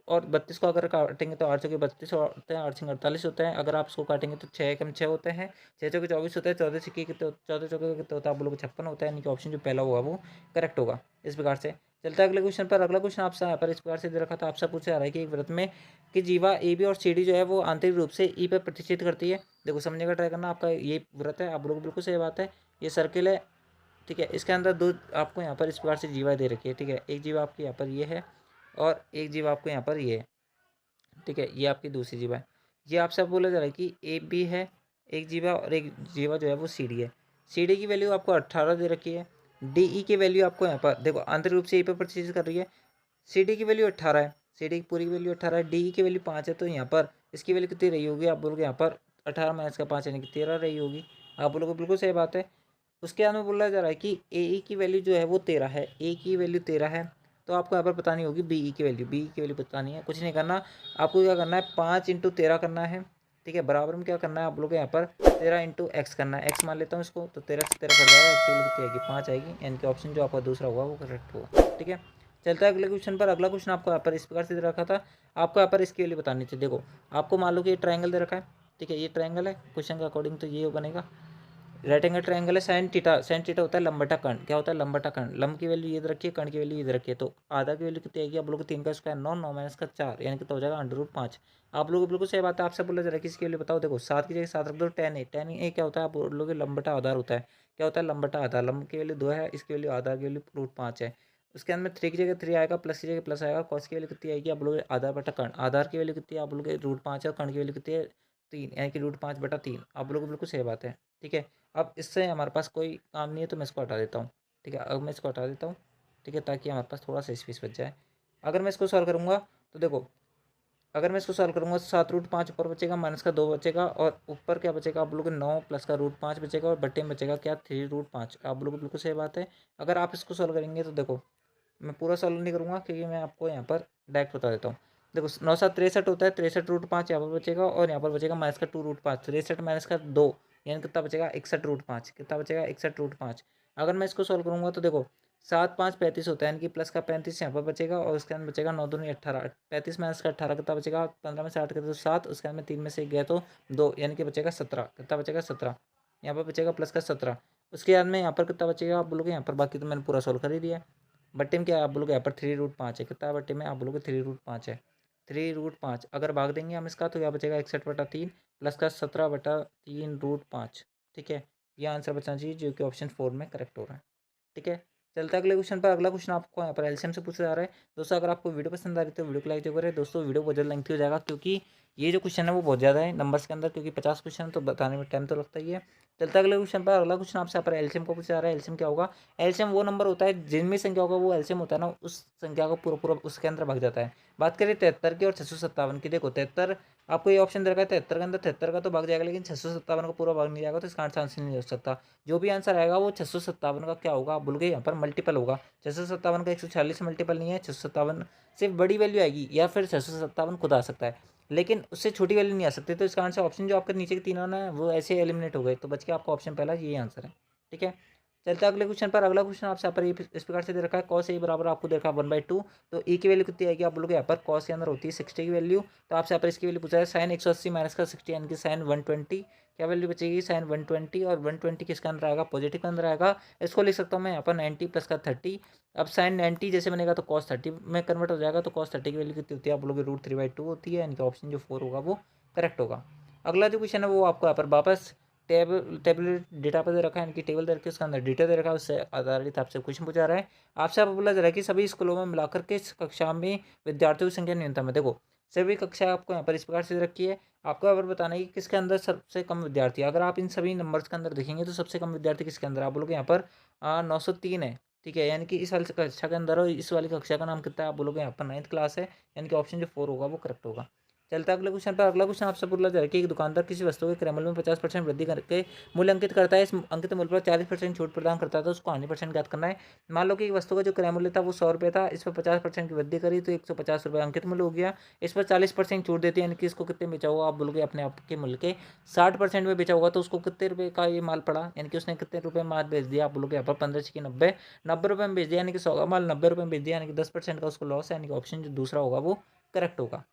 और 32 को अगर काटेंगे तो 8 चौके 32 होते हैं, 8 छंग 48 होते हैं। अगर आप इसको काटेंगे तो 6 एकम 6 होते हैं, 6 चौके 24 होते हैं, 14 छक्के कितने, 14 चौके कितने होता है आप लोग 56 होता है, यानी कि ऑप्शन जो पहला होगा वो करेक्ट होगा। इस प्रकार से चलता है अगले क्वेश्चन पर। अगला क्वेश्चन आपसे यहाँ पर इस प्रकार से दे रखा था, आपसे पूछा जा रहा है कि एक व्रत में कि जीवा ए बी और सी डी जो है वो आंतरिक रूप से ई पर प्रतिष्ठित करती है। देखो समझने का ट्राई करना, आपका ये व्रत है, आप लोग बिल्कुल सही बात है, ये सर्किल है। ठीक है, इसके अंदर 2 आपको यहाँ पर इस प्रकार से जीवा दे रखी है। ठीक है, एक जीवा आपकी यहाँ पर ये है और एक जीवा आपको यहाँ पर ये है, ठीक है, ये आपकी दूसरी जीवा है। ये आपसे बोला जा रहा है कि ए बी है एक जीवा, और एक जीवा जो है वो सी डी है। सी डी की वैल्यू आपको 18 दे रखी है। डी ई की वैल्यू आपको यहाँ पर देखो आंतरिक रूप से ए पे परचेज कर रही है। सी डी की वैल्यू 18 है, सी डी की पूरी वैल्यू 18 है, डी ई की वैल्यू 5 है, तो यहाँ पर इसकी वैल्यू कितनी रही होगी, आप बोलोगे यहाँ पर 18 माइनस का 5 यानी कि 13 रही होगी। आप बोलोगे बिल्कुल सही बात है। उसके बाद में बोला जा रहा है कि ए ई की वैल्यू जो है वो 13 है, ए की वैल्यू 13 है, तो आपको यहाँ पर बतानी होगी बी ई की वैल्यू, बी ई की वैल्यू बतानी है। कुछ नहीं करना, आपको क्या करना है 5 इंटू 13 करना है, ठीक है, बराबर में क्या करना है आप लोग यहाँ पर 13 इंटू एक्स करना है। एक्स मान लेता हूँ इसको, तो 13 से 13 कट जाएगा, एक्स की वैल्यू कितनी आएगी 5 आएगी, यानी कि ऑप्शन जो आपका दूसरा होगा वो करेक्ट होगा, ठीक है। चलता है अगले क्वेश्चन पर। अगला क्वेश्चन आपको यहाँ पर इस प्रकार से दे रखा था, आपको यहाँ पर इसकी वैल्यू बतानी चाहिए। देखो आपको मान लो कि ये ट्रायंगल दे रखा है, ठीक है, ये ट्रायंगल है क्वेश्चन के अकॉर्डिंग, तो ये बनेगा राइट एंगल ट्रायंगल है। साइन टीटा, साइन टीटा होता है लंबटा कर्ण, क्या होता है लंबटा कर्ण। लंब की वैल्यू ये दे रखी है, कर्ण की वैल्यू ये दे रखी है, तो आधा की वैल्यू कितनी आएगी आप लोग को 3 का स्क्वायर 9, 9 माइनस का 4 यानी कि तो हो जाएगा √5। आप लोगों को बिल्कुल सही बात है, आपसे बोला जा रहा है किसकी वैल्यू बताओ। देखो 7 की जगह 7 रख दो, टेन ए, टेन ए क्या होता है आप लोग लंबटा आधार होता है, क्या होता है लंबटा आधार। लंब की वैल्यू 2 है, इसकी वैल्यू आधार की वैल्यू √5 है। उसके अंदर 3 की जगह 3 आएगा, प्लस की जगह प्लस आएगा, कॉस की वैल्यू कितनी आएगी आप लोग आधार बटा कर्ण। आधार की वैल्यू कितनी है आप लोग √5 है, और कर्ण की वैल्यू कितनी है 3, यानी कि √5/3। आप लोगों को बिल्कुल सही बात है, ठीक है। अब इससे हमारे पास कोई काम नहीं है, तो मैं इसको हटा देता हूँ, ठीक है। अब मैं इसको हटा देता हूँ, ठीक है, ताकि हमारे पास थोड़ा सा स्पेस बच जाए। अगर मैं इसको सॉल्व करूँगा तो देखो, अगर मैं इसको सॉल्व करूँगा 7√5 ऊपर बचेगा, माइनस का 2 बचेगा, और ऊपर क्या बचेगा आप लोग 9 प्लस का √5 बचेगा, और बट्टे में बचेगा क्या 3√5। आप लोग को बिल्कुल सही बात है। अगर आप इसको सॉल्व करेंगे तो देखो, मैं पूरा सॉल्व नहीं करूँगा क्योंकि मैं आपको यहाँ पर डायरेक्ट बता देता हूँ। देखो 9×7 = 63 होता है, 63√5 यहाँ पर बचेगा, और यहाँ पर बचेगा माइनस का 2√5, 63 माइनस का 2 यानी कितना बचेगा 61√5, कितना बचेगा 61√5। अगर मैं इसको सॉल्व करूँगा तो देखो 7×5 = 35 होता है, यानी कि प्लस का 35 यहाँ पर बचेगा, और उसके अंदर बचेगा 9×2 = 18, 35 माइनस का 18 कितना बचेगा, 15 में से 8 करते तो 7, उसके अंदर 3 में से 1 गया तो 2, यानी कि बचेगा 17, कितना बचेगा 17, यहाँ पर बचेगा प्लस का 17। उसके बाद में यहाँ पर कितना बचेगा आप बोलोगे यहाँ पर, बाकी तो मैंने पूरा सॉल्व कर ही दिया है। बट्टे में क्या है आप बोलोगे यहाँ पर 3√5 है, कितना बट्टे में आप बोलोगे 3√5 है, 3√5। अगर भाग देंगे हम इसका तो क्या बचेगा 61/3 प्लस का 17/3√5, ठीक है। ये आंसर बचना चाहिए जो कि ऑप्शन 4 में करेक्ट हो रहा है, ठीक है। चलता है अगले क्वेश्चन पर। अगला क्वेश्चन आपको यहाँ पर एलसीएम से पूछा जा रहा है। दोस्तों अगर आपको वीडियो पसंद आ रही है तो वीडियो को लाइक जरूर करें। दोस्तों वीडियो बहुत ज़्यादा लेंथी हो जाएगा, क्योंकि ये जो क्वेश्चन है वो बहुत ज़्यादा है नंबर्स के अंदर, क्योंकि 50 क्वेश्चन तो बताने में टाइम तो लगता ही है। चलता है अगले क्वेश्चन पर। अगला क्वेश्चन आपसे यहाँ पर एलसीएम को पूछा जा रहा है। एलसीएम क्या होगा, एलसीएम वो नंबर होता है जिनमें संख्या होगा वो एलसीएम होता है ना, उस संख्या को पूरा पूरा उसके अंदर भाग जाता है। बात करें 73 की और 657 की, देखो 73 आपको ये ऑप्शन दे रखा है, 73 के अंदर 73 का तो भाग जाएगा, लेकिन 657 का पूरा भाग नहीं जाएगा, तो इसका आंसर नहीं हो सकता। जो भी आंसर आएगा वो 657 का क्या होगा आप बोल गए यहाँ पर मल्टीपल होगा। 657 का 146 मल्टीपल नहीं है, 657 सिर्फ बड़ी वैल्यू आएगी, या फिर 657 खुद आ सकता है, लेकिन उससे छोटी वैल्यू नहीं आ सकती। तो इसका आंसर ऑप्शन जो आपके नीचे के तीनों ना वो ऐसे एलिमिनेट हो गए, तो बच के आपका ऑप्शन पहला यही आंसर है, ठीक है। चलता है अगले क्वेश्चन पर। अगला क्वेश्चन आपसे यहाँ पर इस प्रकार से दे रखा है, कॉस ए बराबर आपको दे रखा है 1/2, तो ई की वैल्यू कितनी आएगी आप बोलोगे यहाँ पर, कॉस के अंदर होती है 60 की वैल्यू, तो आपसे यहाँ पर इसकी वैल्यू पूछा है साइन 180 माइनस का 60 यानी कि साइन 120, क्या वैल्यू बचेगी साइन 120, और 120 किसके अंदर आएगा पॉजिटिव के अंदर आएगा। इसको लिख सकता हूँ मैं यहाँ पर 90 प्लस का 30। अब साइन 90 जैसे बनेगा तो कॉस 30 में कन्वर्ट हो जाएगा, तो कॉस 30 की वैल्यू कितनी होती है आप बोलोगे √3/2 होती है, यानी कि ऑप्शन जो 4 होगा वो करेक्ट होगा। अगला जो क्वेश्चन है वो आपको यहाँ पर वापस टेबल डेटा पर दे रखा है, इनकी टेबल दे रखी है, उसके अंदर डेटा दे रखा है, उससे आधारित आपसे क्वेश्चन पूछा रहा है। आपसे आप बोला जा रहा है कि सभी स्कूलों में मिलाकर के इस कक्षा में विद्यार्थियों की संख्या न्यूनतम है। देखो सभी कक्षा आपको यहाँ पर इस प्रकार से रखी है, आपको यहाँ पर बताना है कि किसके अंदर सबसे कम विद्यार्थी है। अगर आप इन सभी नंबर्स के अंदर देखेंगे तो सबसे कम विद्यार्थी किसके अंदर आप बोलोगे यहाँ पर 903 है, ठीक है, यानी कि इस वाली कक्षा के अंदर, और इस वाली कक्षा का नाम कितना है आप बोलोगे यहाँ पर 9th क्लास है, यानी कि ऑप्शन जो 4 होगा वो करेक्ट होगा। चलता है अगले क्वेश्चन पर। अगला क्वेश्चन आपसे बोला जा रहा है कि एक दुकानदार किसी वस्तु के क्रय मूल्य में 50% वृद्धि करके मूल्य अंकित करता है, इस अंकित मूल्य पर 40% छूट प्रदान करता है, तो उसको हानि परसेंट ज्ञात करना है। मान लो कि एक वस्तु का जो क्रय मूल्य था वो 100 रुपये था, इस पर 50% की वृद्धि करी तो 150 रुपये अंकित मूल्य हो गया, इस पर 40% छूट देती है, यानी कि इसको कितने बेचा होगा आप बोलोगे अपने आप के मूल्य के 60% में बेचा होगा, तो उसको कितने रुपये का ये माल पड़ा, यानी कि उसने कितने रुपये माल बेच दिया आप बोलोगे यहाँ पर 15×90 90 रुपये में बेच दिया, यानी कि 100 का माल 90 रुपये में बेच दिया, यानी कि 10% का उसको लॉस है, यानी कि ऑप्शन जो दूसरा होगा वो करेक्ट होगा,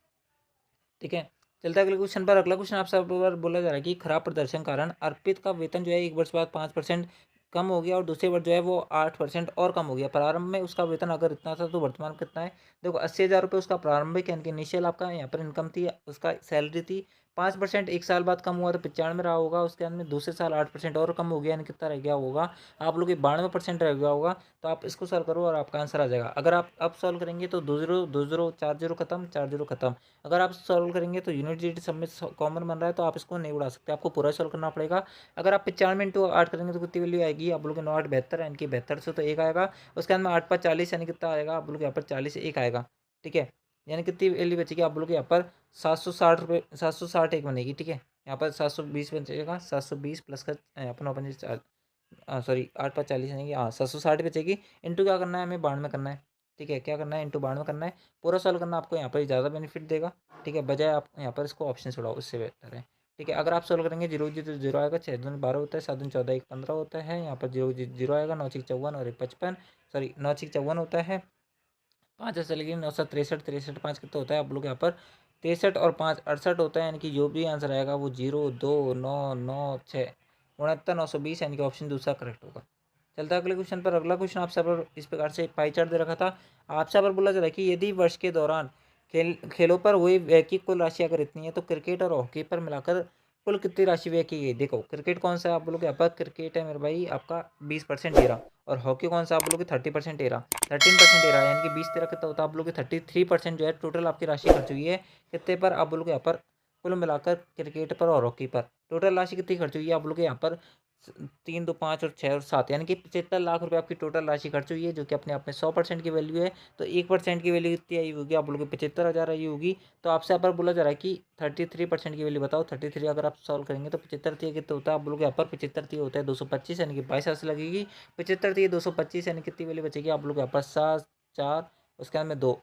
ठीक है। चलता है अगले क्वेश्चन पर। अगला क्वेश्चन आपसे बोला जा रहा है कि खराब प्रदर्शन कारण अर्पित का वेतन जो है 1 वर्ष बाद 5% कम हो गया, और दूसरे वर्ष जो है वो 8% और कम हो गया। प्रारंभ में उसका वेतन अगर इतना था तो वर्तमान कितना है, देखो 80,000 रुपये उसका प्रारंभिक यानी कि इनिशियल आपका यहाँ पर इनकम थी, उसका सैलरी थी, 5% एक साल बाद कम हुआ तो 95 रहा होगा, उसके बाद में दूसरे साल 8% और कम हो गया, यानी कितना रह गया होगा आप लोग की 92% रह गया होगा। तो आप इसको सॉल्व करो और आपका आंसर आ जाएगा। अगर आप अब सॉल्व करेंगे तो 2 0 4 0 खत्म, 4 0 खत्म। अगर आप सॉल्व करेंगे तो यूनिट डिजिट सब में कॉमन बन रहा है, तो आप इसको नहीं उड़ा सकते, आपको पूरा सॉल्व करना पड़ेगा। अगर आप 95 इंटू 8 करेंगे तो कितनी वैल्यू आएगी आप लोग के 9 8 72, यानी कि 72 से तो एक आएगा। उसके बाद में 8 5 40, यानी कितना आएगा आप लोग के यहाँ पर 40 से एक आएगा। ठीक है, यानी कितनी वैल्यू बचेगी आप लोग के यहाँ पर 760 रुपये, 760 एक बनेगी। ठीक है, यहाँ पर 720 बचेगा, 720 प्लस का यहाँ पर 9 सॉरी 8 5 40 यानी कि 760 बचेगी। इंटू क्या करना है हमें, 92 करना है। ठीक है, क्या करना है, इंटू 92 करना है। पूरा सॉल्व करना आपको यहाँ पर ज़्यादा बेनिफिट देगा। ठीक है, बजाय आप यहाँ पर इसको ऑप्शन छुड़ाओ, इससे बेहतर है। ठीक है, अगर आप सॉल्व करेंगे 0 जीरो 0 आएगा, 6 दूनी 12 होता है, 7 दूनी 14 1 15 होता है। यहाँ पर 0 0 आएगा, 9 6 54 और 1 55, सॉरी 9 6 54 होता है। 5 चलेगी, 9 7 63, 63 5 कितना होता है आप लोग यहाँ पर 63 और 5 68 होता है। यानी कि जो भी आंसर आएगा वो 0 2 9 9 6 69 920, यानी कि ऑप्शन दूसरा करेक्ट होगा। चलता है अगले क्वेश्चन पर। अगला क्वेश्चन आपसे पर इस प्रकार से पाई चार्ट दे रखा था। आपसे पर बोला जा रहा है कि यदि वर्ष के दौरान खेलों पर हुई व्यय की कुल राशि अगर इतनी है तो क्रिकेट और हॉकी पर मिलाकर कुल कितनी राशि व्यय की गई। देखो क्रिकेट कौन सा है आप बोलोगे, यहाँ पर क्रिकेट है मेरे भाई आपका 20% दे रहा, और हॉकी कौन सा आप बोलोगे 30% दे रहा, 13% दे रहा, यानी कि 20 13 कितना होता है आप लोग 33% जो है टोटल आपकी राशि खर्च हुई है कितने पर आप बोलोगे यहाँ पर, कुल मिलाकर क्रिकेट पर और हॉकी पर टोटल राशि कितनी खर्च हुई है आप लोग यहाँ पर 3 2 5 और 6 और 7, यानी कि 75 लाख रुपए आपकी टोटल राशि खर्च हुई है, जो कि अपने आप में 100% की वैल्यू है। तो 1% की वैल्यू कितनी आई होगी आप लोग 75,000 आई होगी। तो आपसे यहाँ पर बोला जा रहा है कि 33% की वैल्यू बताओ। 33 अगर आप सॉल्व करेंगे तो 75 कितना होता है आप लोग यहाँ पर 75 होता है 225, यानी कि 22 लगेगी। 75 225, यानी कितनी वैल्यू बचेगी आप लोग यहाँ पर 7 4, उसके बाद में 2,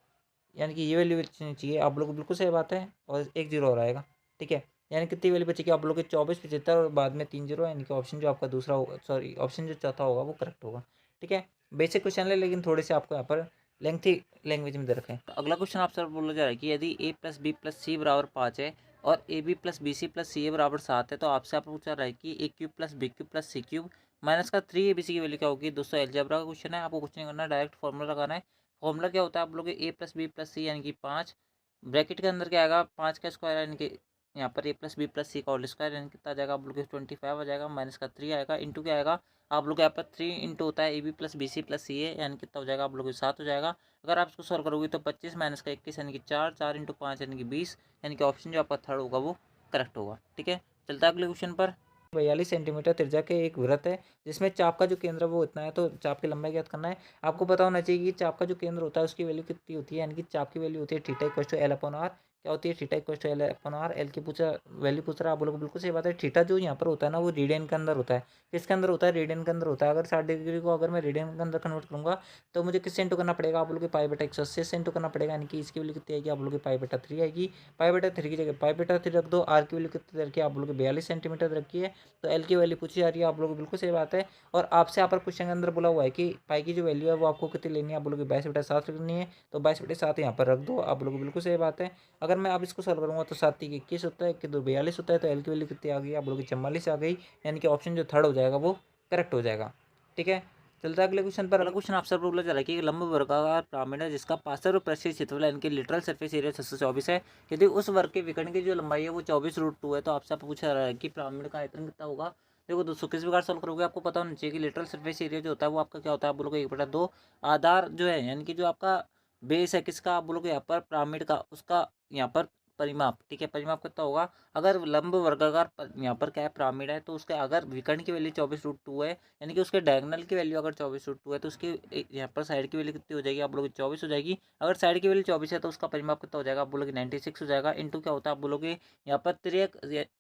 यानी कि ये वैल्यू बचनी चाहिए आप लोग को, बिल्कुल सही बात है। और 1 0 और आएगा। ठीक है, यानी कितनी वैल्यू बचेगी आप लोग के 24 75 और बाद में 3 0, यानी कि ऑप्शन जो आपका दूसरा होगा, सॉरी ऑप्शन जो चौथा होगा वो करेक्ट होगा। ठीक है, बेसिक क्वेश्चन है लेकिन थोड़े से आपको यहाँ पर लेंथी लैंग्वेज में दे रखे हैं। तो अगला क्वेश्चन आपसे बोला जा रहा है कि यदि a plus B plus C बराबर 5 है और A B plus B C plus C A बराबर 7 है, तो आपसे आप पूछा रहा है कि A cube plus B cube plus C cube minus का 3 ए बी सी की वैल्यू क्या होगी। दोस्तों एलजेब्रा का क्वेश्चन है, आपको कुछ नहीं करना, डायरेक्ट फॉर्मूला लगाना है। फॉर्मूला क्या होता है आप लोग ए प्लस बी प्लस सी यानी कि 5, ब्रैकेट के अंदर क्या आएगा 5 का स्क्वायर, यानी कि यहाँ पर ए प्लस बी प्लस सी का होल स्क्वायर, यानी कितना आ जाएगा आप लोग के 25 आ जाएगा, माइनस का 3 आएगा, इंटू क्या आएगा आप लोग यहाँ पर 3 इंटू होता है A B plus B C plus C A, यानी कितना हो जाएगा आप लोग के 7 हो जाएगा। अगर आप इसको सॉल्व करोगे तो 25 माइनस का 21, यानी कि 4 4 इंटू 5 यानी कि 20, यानी कि ऑप्शन जो आपका थर्ड होगा वो करेक्ट होगा। ठीक है, चलता है अगले क्वेश्चन पर। 42 सेंटीमीटर त्रिज्या के एक वृत्त है जिसमें चाप का जो केंद्र है वो इतना है, तो चाप की लंबाई ज्ञात करना है। आपको पता होना चाहिए कि चाप का जो केंद्र होता है उसकी वैल्यू कितनी होती है, यानी कि चाप की वैल्यू होती है theta equal to L upon R. क्या होती है theta equal to L upon R. L की पूछा वैल्यू पूछ रहा है आप लोगों को, बिल्कुल सही बात है। थीटा जो यहाँ पर होता है ना वो रेडियन के अंदर होता है। किसके अंदर होता है, रेडियन के अंदर होता है। अगर 60 डिग्री को अगर मैं रेडियन के अंदर कन्वर्ट करूँगा तो मुझे किससे इंटू करना पड़ेगा आप लोग के पाई बटा 180 से इंटू करना पड़ेगा, यानी कि इसकी वैल्यू कितनी आएगी आप लोग के पाई बटा 3 आएगी। पाई बटा 3 की जगह पाई बटा 3 रख दो। आर की वैल्यू कितनी रखी है आप लोग के 42 सेंटीमीटर रखी है। तो एल की वैल्यू पूछी जा रही है आप लोग को, बिल्कुल सही बात है। और आपसे यहाँ पर क्वेश्चन के अंदर बोला हुआ है कि पाई की जो वैल्यू है वो आपको कितनी लेनी है, आप लोग 22/7 रखनी है। तो 22/7 यहाँ पर रख दो आप लोग, बिल्कुल सही बात है। अगर मैं आप इसको सॉल्व करूँगा तो 7 3 21 होता है, 1 2 42 होता है। तो एल की वैल्यू कितनी आ गई आप लोग की 44 आ गई, यानी कि ऑप्शन जो थर्ड हो जाएगा वो करेक्ट हो जाएगा। ठीक है, चलता है अगले क्वेश्चन पर। अगला क्वेश्चन आपसे बोला जा रहा है कि एक लंब वर्गाकार पिरामिड है जिसका पार्श्व और पृष्ठीय क्षेत्रफल यानी कि लिटरल सरफेस एरिया 624 है। यदि उस वर्ग के विकर्ण की जो लंबाई है वो 24√2 है, तो आपसे पूछा जा रहा है कि पिरामिड का आयतन कितना होगा। देखो दोस्तों किस प्रकार सॉल्व करोगे, आपको पता होना चाहिए कि लिटरल सरफेस एरिया जो होता है वो आपका क्या होता है, आप बोलोगे 1/2 आधार जो है, यानी कि जो आपका बेस है किसका, आप बोलोगे यहाँ पर पिरामिड का, उसका यहाँ पर परिमाप। ठीक है, परिमाप कितना होगा। अगर लंब वर्गाकार यहाँ पर क्या है पिरामिड है, तो उसके अगर विकर्ण की वैल्यू 24√2 है, यानी कि उसके डायगोनल की वैल्यू अगर 24√2 है, तो उसकी यहाँ पर साइड की वैल्यू कितनी हो जाएगी आप बोलोगे 24 हो जाएगी। अगर साइड की वैल्यू 24 है तो उसका परिमाप कितना हो जाएगा आप बोलोगे 96 हो जाएगा। इंटू क्या होता है आप बोलोगे यहाँ पर तिरक,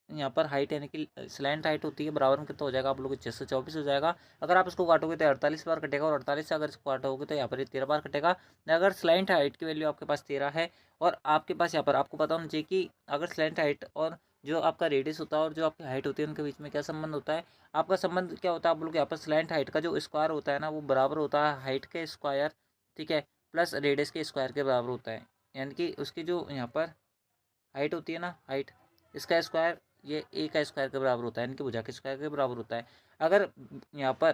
यहाँ पर हाइट यानी कि स्लैंट हाइट होती है, बराबर में कितना हो जाएगा आप लोग 624 हो जाएगा। अगर आप इसको काटोगे तो 48 बार कटेगा, और 48 से अगर इसको काटोगे तो यहाँ पर 13 बार कटेगा। अगर स्लैंट हाइट की वैल्यू आपके पास 13 है, और आपके पास यहाँ पर आपको पता होना चाहिए कि अगर स्लैंट हाइट और जो आपका रेडियस होता है और जो आपकी हाइट होती है उनके बीच में क्या संबंध होता है, आपका संबंध क्या होता है आप लोग यहाँ पर स्लैंट हाइट का जो स्क्वायर होता है ना वो बराबर होता है हाइट के स्क्वायर, ठीक है, प्लस रेडियस के स्क्वायर के बराबर होता है। यानी कि उसकी जो यहाँ पर हाइट होती है ना, हाइट इसका स्क्वायर ये ए का स्क्वायर के बराबर होता है, यानी कि भुजा के स्क्वायर के बराबर होता है। अगर यहाँ पर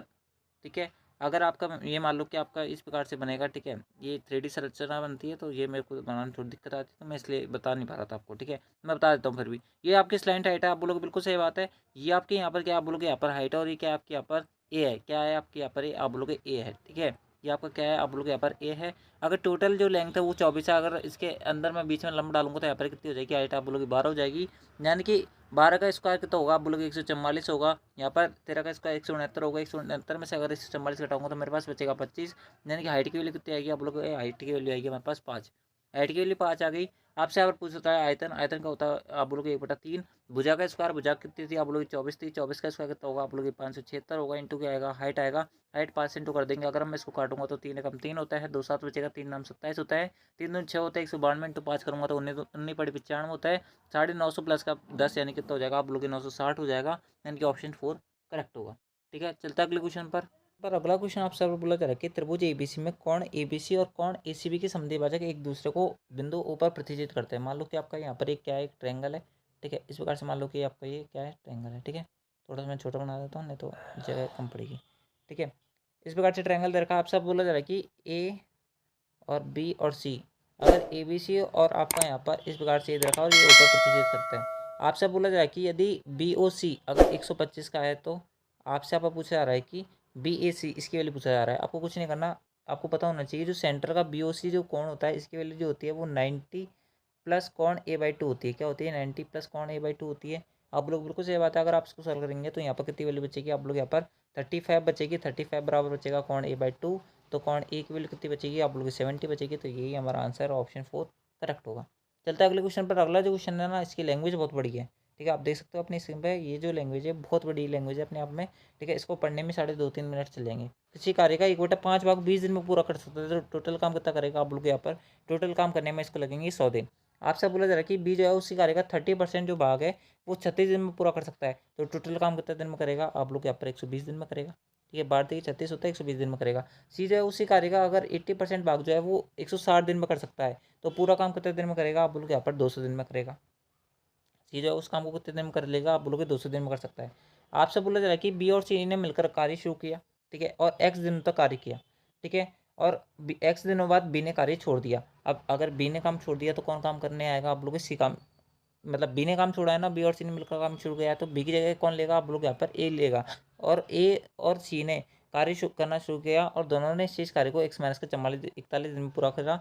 ठीक है अगर आपका ये मान लो कि आपका इस प्रकार से बनेगा, ठीक है, ये 3D संरचना बनती है, तो ये मेरे को बनाने थोड़ी दिक्कत आती है, तो मैं इसलिए बता नहीं पा रहा था आपको, ठीक है। मैं बता देता हूँ फिर भी। ये आपकी स्लाइंट हाइट है, आप बोलोगे बिल्कुल सही बात है। ये आपके यहाँ पर क्या, आप बोलोगे यहाँ पर हाइट है, और ये क्या है आपके यहाँ पर ए है। क्या है आपके यहाँ पर ए, आप बोलोगे ए है, ठीक है। ये आपका क्या है, आप बोलोगे यहाँ पर ए है। अगर टोटल जो लेंथ है वो 24 है, अगर इसके अंदर मैं बीच में लंब डालूंगा तो यहाँ पर कितनी हो जाएगी हाइट, आप बोलोगे 12 हो जाएगी। यानी कि 12 का स्क्वायर कितना होगा, आप बोलोगे 144 होगा। यहाँ पर 13 का स्क्वायर 169 होगा। 169 में से अगर 144 घटाऊंगा तो मेरे पास बचेगा 25। यानी कि हाइट की वैल्यू कितनी आएगी, आप लोग हाइट की वैल्यू आएगी हमारे पास 5। हाइट की वैल्यू 5 आ गई। आपसे अगर पूछता है आयतन, आयतन का होता है आप बोलोगे 1/3। भुजा का स्क्वायर, भुजा कितनी थी, आप लोग 24 थी। 24 का स्क्वायर कितना होगा, आप लोग 576 होगा। इंटू क्या आएगा, हाइट आएगा। हाइट 5 से इंटू कर देंगे। अगर मैं इसको काटूंगा तो 3 एकम 3 होता है, 2 7 बचेगा, 3 नाम 27 होता है, 3 दूनी 6 होता है, 192 इंटू 5 करूंगा तो 19 होता है। 950 प्लस का 10 यानी कितना हो जाएगा, आप लोग 960 हो जाएगा। यानी कि ऑप्शन 4 करेक्ट होगा। ठीक है, चलता है अगले क्वेश्चन पर अगला क्वेश्चन आपसे अगर बोला जा रहा है कि त्रिभुज एबीसी में कौन एबीसी और कौन एसीबी के समद्विभाजक एक दूसरे को बिंदु ऊपर प्रतिचित करते हैं। मान लो कि आपका यहाँ पर एक क्या है, एक ट्रायंगल है, ठीक है। इस प्रकार से मान लो कि आपका ये क्या है, ट्रायंगल है, ठीक है। थोड़ा सा मैं छोटा बना देता हूँ, नहीं तो जगह कम पड़ेगी, ठीक है। इस प्रकार से ट्रायंगल दे रखा है। आपसे बोला जा रहा है कि ए और बी और सी, अगर ए बी सी और आपका यहाँ पर इस प्रकार से ये दे रखा है और ये ऊपर प्रतिचित करते हैं। आपसे बोला जा रहा है कि यदि बी ओ सी अगर 125 का है, तो आपसे आपका पूछा जा रहा है कि बी ए सी इसकी वैल्यू पूछा जा रहा है। आपको कुछ नहीं करना, आपको पता होना चाहिए जो सेंटर का बी ओ सी जो कोण होता है, इसकी वैल्यू जो होती है वो 90 प्लस कॉन A/2 होती है। क्या होती है, 90 प्लस कॉन A/2 होती है। आप लोग बिल्कुल सही बात है। अगर आप इसको सॉल्व करेंगे तो यहाँ पर कितनी वैल्यू बचेगी, आप लोग यहाँ पर 35 बचेगी। 35 बराबर बचेगा कॉन A/2, तो कॉन ए की वैल्यू कितनी बचेगी, आप लोग की 70 बचेगी। तो यही हमारा आंसर ऑप्शन 4 करेक्ट होगा। चलता है अगले क्वेश्चन पर। अगला जो क्वेश्चन है ना, इसकी लैंग्वेज बहुत बड़ी है, ठीक है। आप देख सकते हो अपनी स्क्रीन पे, ये जो लैंग्वेज है बहुत बड़ी लैंग्वेज है अपने आप में, ठीक है। इसको पढ़ने में 2.5-3 मिनट चल जाएंगे। किसी कार्य का 1/5 भाग 20 दिन में पूरा कर सकते हैं, तो टोटल काम कितना करेगा, आप लोग यहाँ पर टोटल काम करने में इसको लगेंगे 100 दिन। आपसे बोला जा रहा है कि बी जो है उसी कार्य का 30% जो भाग है वो 36 दिन में पूरा कर सकता है, तो टोटल काम कितने दिन में करेगा, आप लोग यहाँ पर 120 दिन में करेगा, ठीक है। 12×3 = 36 होता है, 120 दिन में करेगा। सी जो है उसी कार्य का अगर 80% भाग जो है वो 160 दिन में कर सकता है, तो पूरा काम कितने दिन में करेगा, आप बोलोगे यहाँ पर 200 दिन में करेगा। सी जो है उस काम को कितने दिन में कर लेगा, आप बोलोगे 200 दिन में कर सकता है। आपसे बोला जा रहा है कि बी और सी ने मिलकर कार्य शुरू किया, ठीक है, और एक्स दिनों तक कार्य किया, ठीक है। और एक्स दिनों बाद बी ने कार्य छोड़ दिया। अब अगर बी ने काम छोड़ दिया तो कौन काम करने आएगा, आप लोग सी काम, मतलब बी ने काम छोड़ा है ना, बी और सी ने मिलकर काम शुरू किया है, तो बी की जगह कौन लेगा, आप लोग यहाँ पर ए लेगा। और ए और सी ने कार्य करना शुरू किया और दोनों ने इस चीज़ कार्य को एक्स माइनस के 41 दिन में पूरा करा।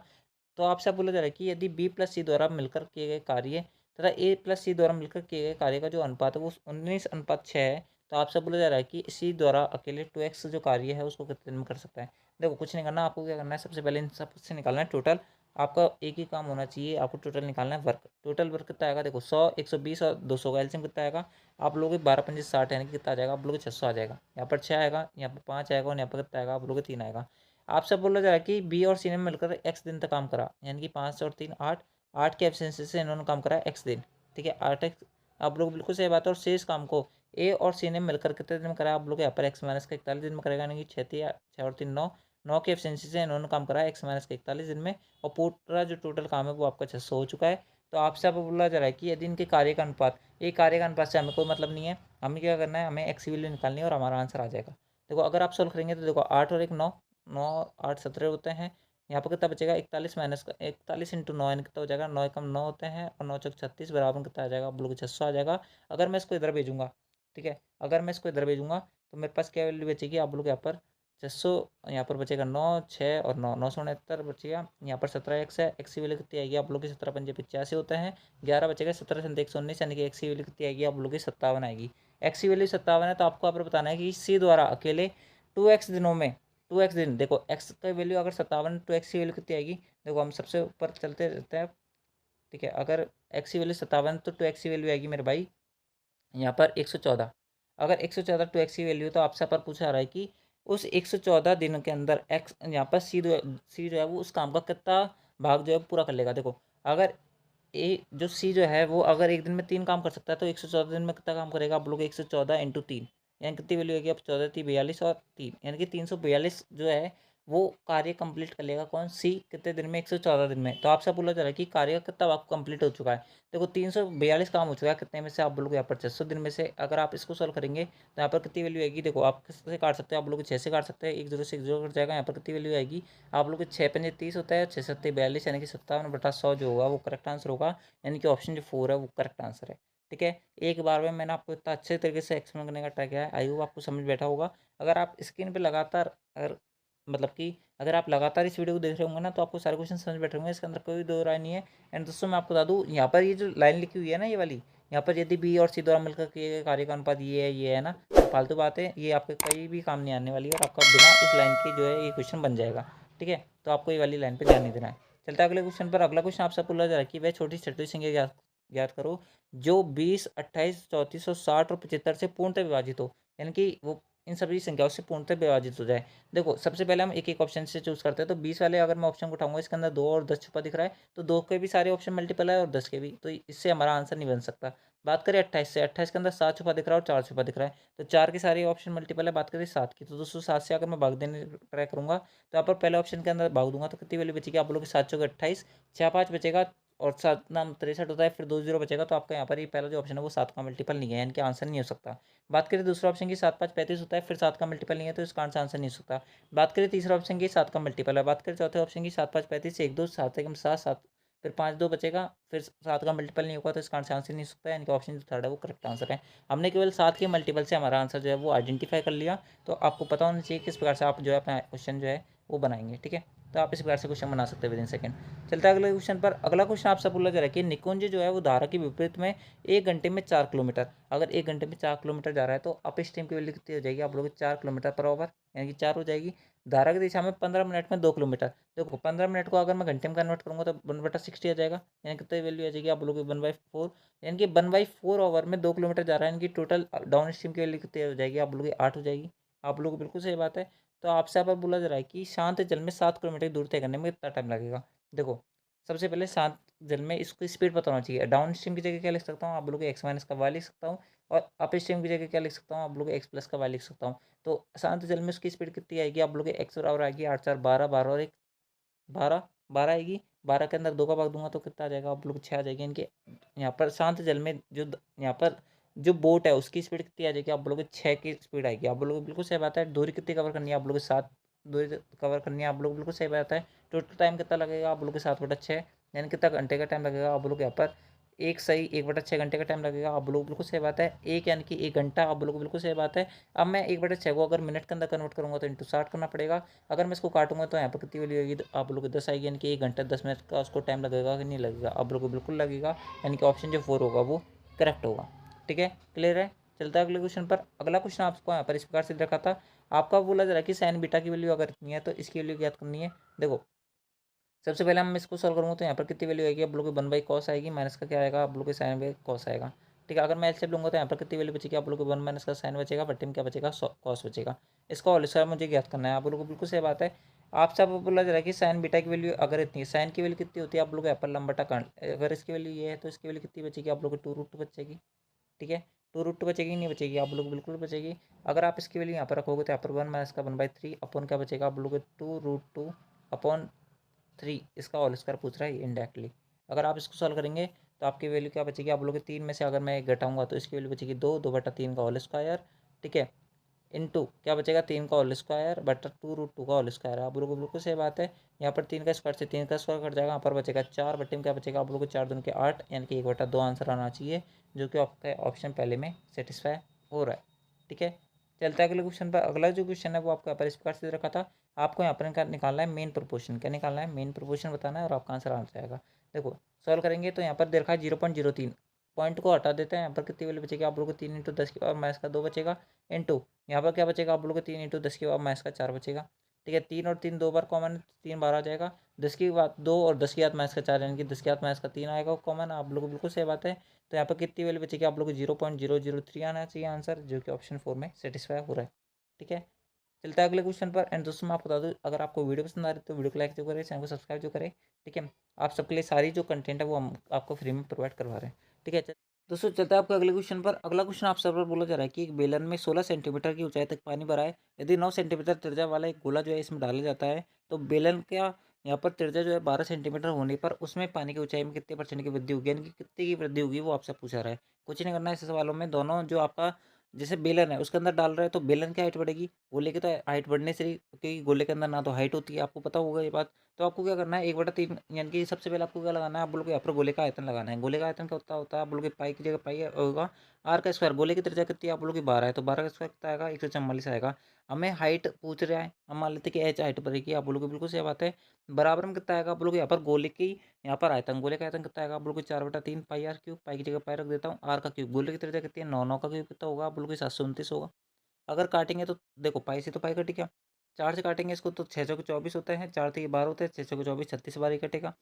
तो आपसे बोला जा रहा है कि यदि बी प्लस सी द्वारा मिलकर किए गए कार्य तथा ए प्लस सी द्वारा मिलकर किए गए कार्य का जो अनुपात है वो 19:6 है, तो आपसे बोला जा रहा है कि सी द्वारा अकेले 2x जो कार्य है उसको कितने दिन में कर सकता है। देखो कुछ नहीं करना, आपको क्या करना है, सबसे पहले इन सब से निकालना है टोटल। आपका एक ही काम होना चाहिए, आपको टोटल निकालना है वर्क। टोटल वर्क कितना आएगा, देखो 100, 120 और 200 का एलसीएम कितना आएगा, आप लोग 12×5 = 60 यानी कि कितना आ जाएगा, आप लोग 600 आ जाएगा। यहाँ पर 6 आएगा, यहाँ पर 5 आएगा और यहाँ पर कितना आएगा, आप लोग 3 आएगा। आपसे बोला जा रहा है कि बी और सी ने मिलकर एक्स दिन तक काम करा, यानी कि 5 और 3 8, 8 के एफिशिएंसी से इन्होंने काम करा एक्स दिन, ठीक है। 8x, आप लोग बिल्कुल सही बात है। और शेष काम को ए और सी ने मिलकर कितने दिन में करा, आप लोग यहाँ पर एक्स माइनस का 41 दिन में करेगा, यानी कि 6 और 3 9, 9 की एफिशिएंसी से इन्होंने काम करा एक्स माइनस का 41 दिन में, और पूरा जो टोटल काम है वो आपका 600 हो चुका है। तो आपसे आप बोला जा रहा है कि यदि इनके कार्य का अनुपात, ये कार्य का अनुपात से हमें कोई मतलब नहीं है, हमें क्या करना है, हमें एक्स की वैल्यू निकालनी है और हमारा आंसर आ जाएगा। देखो अगर आप सोल्व करेंगे तो देखो 8 और 1 9, 9 8 17 होते हैं। यहाँ पर कितना बचेगा, 41 माइनस का 41 इंटू 9 यानी कितना हो जाएगा, 9 एकम 9 होते हैं और 9 चौक 36 बराबर कितना आ जाएगा, आप लोग 600 आ जाएगा। अगर मैं इसको इधर भेजूंगा, ठीक है, अगर मैं इसको इधर भेजूंगा तो मेरे पास क्या वैल्यू बचेगी, आप लोग यहाँ पर 600, यहाँ पर बचेगा 9 6 और 9 969 बचेगा। यहाँ पर 17 एक्स है, एक्स की वैल्यू कितनी आएगी, आप लोग की 17×5 = 85 होते हैं। 11 बचेगा, 17 से 119 यानी कि एक्स की वैल्यू कितनी आएगी, आप लोग की 57 आएगी। एक्स की वैल्यू 57 है, तो आपको यहाँ पर बताना है कि सी द्वारा अकेले 2x दिनों में, 2x दिन, देखो x का वैल्यू अगर 57, तो x की वैल्यू कितनी आएगी, देखो हम सबसे ऊपर चलते रहते हैं, ठीक है। अगर x की वैल्यू 57 तो 2x की वैल्यू आएगी मेरे भाई यहाँ पर 114। अगर 114 2x की वैल्यू, तो आपसे पर पूछा रहा है कि उस 114 दिनों के अंदर x यहाँ पर सी जो है वो उस काम का कितना भाग जो है पूरा कर लेगा। देखो अगर ए जो सी जो है वो अगर एक दिन में 3 काम कर सकता है, तो 114 दिन में कितना काम करेगा, आप लोग 114 × 3 यानी कितनी वैल्यू आएगी, अब 14 3 42 और 3 यानी कि 342 जो है वो कार्य कंप्लीट कर लेगा कौन, सी कितने दिन में, 114 दिन में। तो आपसे बोला जा रहा है कि कार्य कितना आपको कंप्लीट हो चुका है। देखो 342 काम हो चुका है कितने में से, आप बोलोगे यहाँ पर 600 दिन में से। अगर आप इसको सॉल्व करेंगे तो यहाँ पर कितनी वैल्यू आएगी, देखो आप किससे काट सकते हो, आप लोग 6 से काट सकते हैं, एक जीरो से एक जीरो कट जाएगा। यहाँ पर कितनी वैल्यू आएगी, आप लोग 6×5 = 30 होता है, 6×7 = 42 यानी कि 57/100 जो होगा वो करेक्ट आंसर होगा। यानी कि ऑप्शन जो 4 है वो करेक्ट आंसर है। ठीक है, एक बार में मैंने आपको इतना अच्छे तरीके से एक्सप्लेन करने का ट्राई किया है, आई होप आपको समझ बैठा होगा। अगर आप स्क्रीन पे लगातार अगर मतलब कि अगर आप लगातार इस वीडियो को देख रहे होंगे ना तो आपको सारे क्वेश्चन समझ बैठे होंगे, इसके अंदर कोई दो राय नहीं है। एंड दोस्तों मैं आपको बता दूँ, यहाँ पर ये जो लाइन लिखी हुई है ना, ये वाली, यहाँ पर यदि बी और सी द्वारा मिलकर किए गए कार्य का अनुपात ये है ना, तो फालतू बात है, ये आपके कहीं भी काम नहीं आने वाली है और आपका बिना इस लाइन के जो है ये क्वेश्चन बन जाएगा। ठीक है, तो आपको ये वाली लाइन पर ध्यान नहीं देना है। चलता है अगले क्वेश्चन पर। अगला क्वेश्चन आपसे पूछा जा रहा है कि वह छोटी छठी संख्या ज्ञात ज्ञात करो जो 20, 28, 34, 60 और 75 से पूर्णतः विभाजित हो, यानी कि वो इन सभी संख्याओं से पूर्णतः विभाजित हो जाए। देखो सबसे पहले हम एक एक ऑप्शन से चूज करते हैं। तो 20 वाले अगर मैं ऑप्शन को उठाऊंगा, इसके अंदर 2 और 10 छुपा दिख रहा है, तो 2 के भी सारे ऑप्शन मल्टीपल है और 10 के भी, तो इससे हमारा आंसर नहीं बन सकता। बात करें 28 से, 28 के अंदर 7 छुपा दिख रहा है और 4 छुपा दिख रहा है, तो 4 के सारे ऑप्शन मल्टीपल है। बात करें 7 की, तो दोस्तों 7 से अगर मैं भाग देने ट्राई करूंगा तो यहाँ पर पहले ऑप्शन के अंदर भाग दूंगा तो कितनी वैल्यू बचेगी, आप लोग के 7 चौके 28, 6 5 बचेगा और 7 नाम 63 होता है, फिर 2 जीरो बचेगा। तो आपका यहाँ पर ये पहला जो ऑप्शन है वो 7 का मल्टीपल नहीं है, यानी कि आंसर नहीं हो सकता। बात करें दूसरा ऑप्शन की, 7 5 35 होता है, फिर 7 का मल्टीपल नहीं है, तो इसका आंसर नहीं हो सकता। बात करें तीसरा ऑप्शन की, 7 का मल्टीपल है। बात करें चौथे ऑप्शन की, 7 5 35 से 1 2 7 1 7 7, फिर 5 2 बचेगा, फिर 7 का मल्टीपल नहीं होगा, तो इसका आंसर नहीं हो सकता, यानी कि ऑप्शन जो थर्ड है वो करेक्ट आंसर है। हमने केवल 7 के मल्टीपल से हमारा आंसर जो है वो आइडेंटिफाई कर लिया। तो आपको पता होना चाहिए किस प्रकार से आप जो है अपना क्वेश्चन जो है वो बनाएंगे। ठीक है, तो आप इस प्रकार से क्वेश्चन बना सकते हैं विदिन सेकंड। चलता है अगले क्वेश्चन पर। अगला क्वेश्चन आपसे पूछा जा रहा है कि निकुंज जो है वो धारा के विपरीत में 1 घंटे में 4 किलोमीटर, अगर 1 घंटे में 4 किलोमीटर जा रहा है तो अप स्ट्रीम की वैल्यू कितनी हो जाएगी, आप लोग 4 किलोमीटर/आवर, यानी कि 4 हो जाएगी। धारा की दिशा में 15 मिनट में 2 किलोमीटर, देखो 15 मिनट को अगर मैं घंटे में कन्वर्ट करूंगा तो 1/60 आ जाएगा, यानी कितनी वैल्यू आ जाएगी, आप लोग 1/4, यानी कि 1/4 आवर में 2 किलोमीटर जा रहा है, यानी कि टोटल डाउन स्ट्रीम की वैल्यू कितनी हो जाएगी, आप लोग 8 हो जाएगी। आप लोग बिल्कुल सही बात है। तो आपसे यहाँ पर बोला जा रहा है कि शांत जल में 7 किलोमीटर की दूर तय करने में कितना टाइम लगेगा। देखो सबसे पहले शांत जल में इसको स्पीड पता होना चाहिए। डाउन स्ट्रीम की जगह क्या लिख सकता हूँ, आप लोग एक्स माइनस का वाई लिख सकता हूँ, और अप स्ट्रीम की जगह क्या लिख सकता हूँ, आप लोग एक्स प्लस का वाई लिख सकता हूँ। तो शांत जल में उसकी स्पीड कितनी आएगी, आप लोग एक्स बराबर आएगी 8 4 12, 12 और एक 12, 12 आएगी। 12 के अंदर 2 का भाग दूंगा तो कितना आ जाएगा, आप लोग 6 आ जाएगी। इनके यहाँ पर शांत जल में जो यहाँ पर जो बोट है उसकी स्पीड कितनी आ जाएगी, आप बोलोगे 6 की स्पीड आएगी। आप लोग बिल्कुल सही बात है। दूरी कितनी कवर करनी है, आप लोग 7 दूरी कवर करनी है, आप लोग बिल्कुल सही बात है। टोटल टाइम कितना लगेगा, आप लोग 7/6, यानी कितना घंटे का टाइम लगेगा, आप लोग यहाँ पर एक सही 1/6 घंटे का टाइम लगेगा। आप लोग बिल्कुल सही बात है। एक यानी कि 1 घंटा, आप लोग बिल्कुल सही बात है। अब मैं 1/6 को अगर मिनट के अंदर कन्वर्ट करूँगा तो इंटू 60 करना पड़ेगा। अगर मैं इसको काटूंगा तो यहाँ पर कितनी वैल्यू आएगी, तो आप लोग को 10 आएगी, यानी कि 1 घंटा 10 मिनट का उसको टाइम लगेगा कि नहीं लगेगा, आप लोग को बिल्कुल लगेगा, यानी कि ऑप्शन जो 4 होगा वो करेक्ट होगा। ठीक है, क्लियर है। चलता है अगले क्वेश्चन पर। अगला क्वेश्चन आपको यहाँ पर इस प्रकार से रखा था, आपका बोला जा रहा है कि साइन बीटा की वैल्यू अगर इतनी है तो इसकी वैल्यू ज्ञात करनी है। देखो सबसे पहले हम इसको सॉल्व करूँगा तो यहाँ पर कितनी वैल्यू आएगी, आप लोग 1/cos आएगी, माइनस का क्या आएगा, आप लोग साइन बाई कॉस आएगा। ठीक है, अगर मैं एलसीएम लूंगा तो यहाँ पर कितनी वैल्यू बचेगी, आप लोग को 1 माइनस का साइन बचेगा, बट्टे में क्या बचेगा, कॉस बचेगा। इसका होल स्क्वायर मुझे ज्ञात करना है, आप लोग को बिल्कुल सही बात है। आपसे आप बोला जा रहा है कि साइन बीटा की वैल्यू अगर इतनी है, साइन की वैल्यू कितनी होती है, आप लोग यहाँ पर लंबा टकान, अगर इसकी वैल्यू ये है तो इसकी वैल्यू कितनी बचेगी, आप लोग को 2√2 बचेगी। ठीक है, 2√2 बचेगी नहीं बचेगी, आप लोग बिल्कुल बचेगी। अगर आप इसकी वैल्यू यहाँ पर रखोगे तो यहाँ पर 1 माइनस का 1/3 अपॉन क्या बचेगा, आप लोग को 2√2/3, इसका होल स्क्वायर पूछ रहा है इनडायरेक्टली। अगर आप इसको सॉल्व करेंगे तो आपकी वैल्यू क्या बचेगी, आप लोग 3 में से अगर मैं 1 घटाऊंगा तो इसकी वैल्यू बचेगी 2/3 का होल स्क्वायर। ठीक है, इनटू क्या बचेगा, 3 का होल स्क्वायर बटा 2√2 का होल स्क्वायर है। आप लोगों को बिल्कुल सही बात है। यहाँ पर 3 का स्क्वायर से 3 का स्क्वायर कट जाएगा, यहाँ पर बचेगा 4, बट्टे में क्या बचेगा, आप लोगों को 4 दूनी के 8, यानी कि 1/2 आंसर आना चाहिए, जो कि आपका ऑप्शन पहले में सेटिस्फाई हो रहा है। ठीक है, चलता है अगले क्वेश्चन पर। अगला जो क्वेश्चन है वो आपको यहाँ पर इस प्रकार से दे रखा था, आपको यहाँ पर निकालना है मेन प्रोपोर्शन। क्या निकालना है, मेन प्रोपोर्शन बताना है और आपका आंसर आ जाएगा। देखो सॉल्व करेंगे तो यहाँ पर दे रखा है 0.03, पॉइंट को हटा देते हैं, यहाँ पर कितनी वैल्यू बचेगी, आप लोगों को 3 × 10 की पावर माइनस का 2 बचेगा, इंटू यहाँ पर क्या बचेगा, आप लोगों को 3 × 10 की पावर माइनस का 4 बचेगा। ठीक है, 3 और 3 2 बार कॉमन है, 3 बार आ जाएगा, 10 की बात 2 और 10 की घात माइनस का 4, यानी कि 10 की घात माइनस का 3 आएगा कॉमन, आप लोगों को बिल्कुल सही बात है। तो यहाँ पर कितनी वैल्यू बचेगी, आप लोग को 0.003 आना चाहिए आंसर, जो कि ऑप्शन 4 में सेटिस्फाई हो रहा है। ठीक है, चलता है अगले क्वेश्चन पर। एंड दोस्तों मैं आपको बता दूँ, अगर आपको वीडियो पसंद आ रही है तो वीडियो को लाइक जो करें, चैनल को सब्सक्राइब जो करें। ठीक है, आप सबके लिए सारी जो कंटेंट है वो हम आपको फ्री में प्रोवाइड करवा रहे हैं। ठीक है। दोस्तों चलते हैं आपके अगले क्वेश्चन पर। अगला क्वेश्चन आप सब पर बोला जा रहा है कि एक बेलन में 16 सेंटीमीटर की ऊंचाई तक पानी भरा है। यदि 9 सेंटीमीटर त्रिज्या वाला एक गोला जो है इसमें डाला जाता है, तो बेलन का यहाँ पर त्रिज्या जो है 12 सेंटीमीटर होने पर उसमें पानी की ऊंचाई में कितने परसेंट की वृद्धि होगी, यानी कि कितने की वृद्धि होगी, वो आपसे पूछा रहा है। कुछ नहीं करना है ऐसे सवालों में। दोनों जो आपका जैसे बेलन है उसके अंदर डाल रहा है तो बेलन की हाइट बढ़ेगी, गोले की तो हाइट बढ़ने से ही, क्योंकि गोले के अंदर ना तो हाइट होती है, आपको पता होगा ये बात। तो आपको क्या करना है, 1/3, यानी कि सबसे पहले आपको क्या लगाना है, आप बोलोगे यहाँ पर गोले का आयतन लगाना है। गोले का आयतन क्या होता है, आप बोलोगे पाई की जगह पाई होगा, आर का स्क्वायर। गोले की त्रिज्या कितनी है, आप बोलोगे 12 है, तो 12 का स्क्वायर कितना आएगा, 144 आएगा। हमें हाइट पूछ रहा है, हम मान लेते हैं कि एच हाइट बढ़ेगी, आप बोलोगे बिल्कुल सही बात है। बराबर में कितना आएगा, आप बोलोगे यहाँ पर गोले की, यहाँ पर आयतन, गोले का आयतन कितना आएगा, आप बोलोगे 4/3 पाई आर क्यूब, पाई की जगह पाई रख देता हूँ, आर का क्यूब। गोले की त्रिज्या कितनी है, 9, 9 का क्यूब कितना होगा, आप बोलोगे 729 होगा। अगर काटेंगे तो देखो पाई से तो पाई कट गया, 4 से काटेंगे इसको तो 6 चौके 24 होते हैं, 4 3 12 होते हैं, 6 चौके 24, 36 बार ही कटेगा।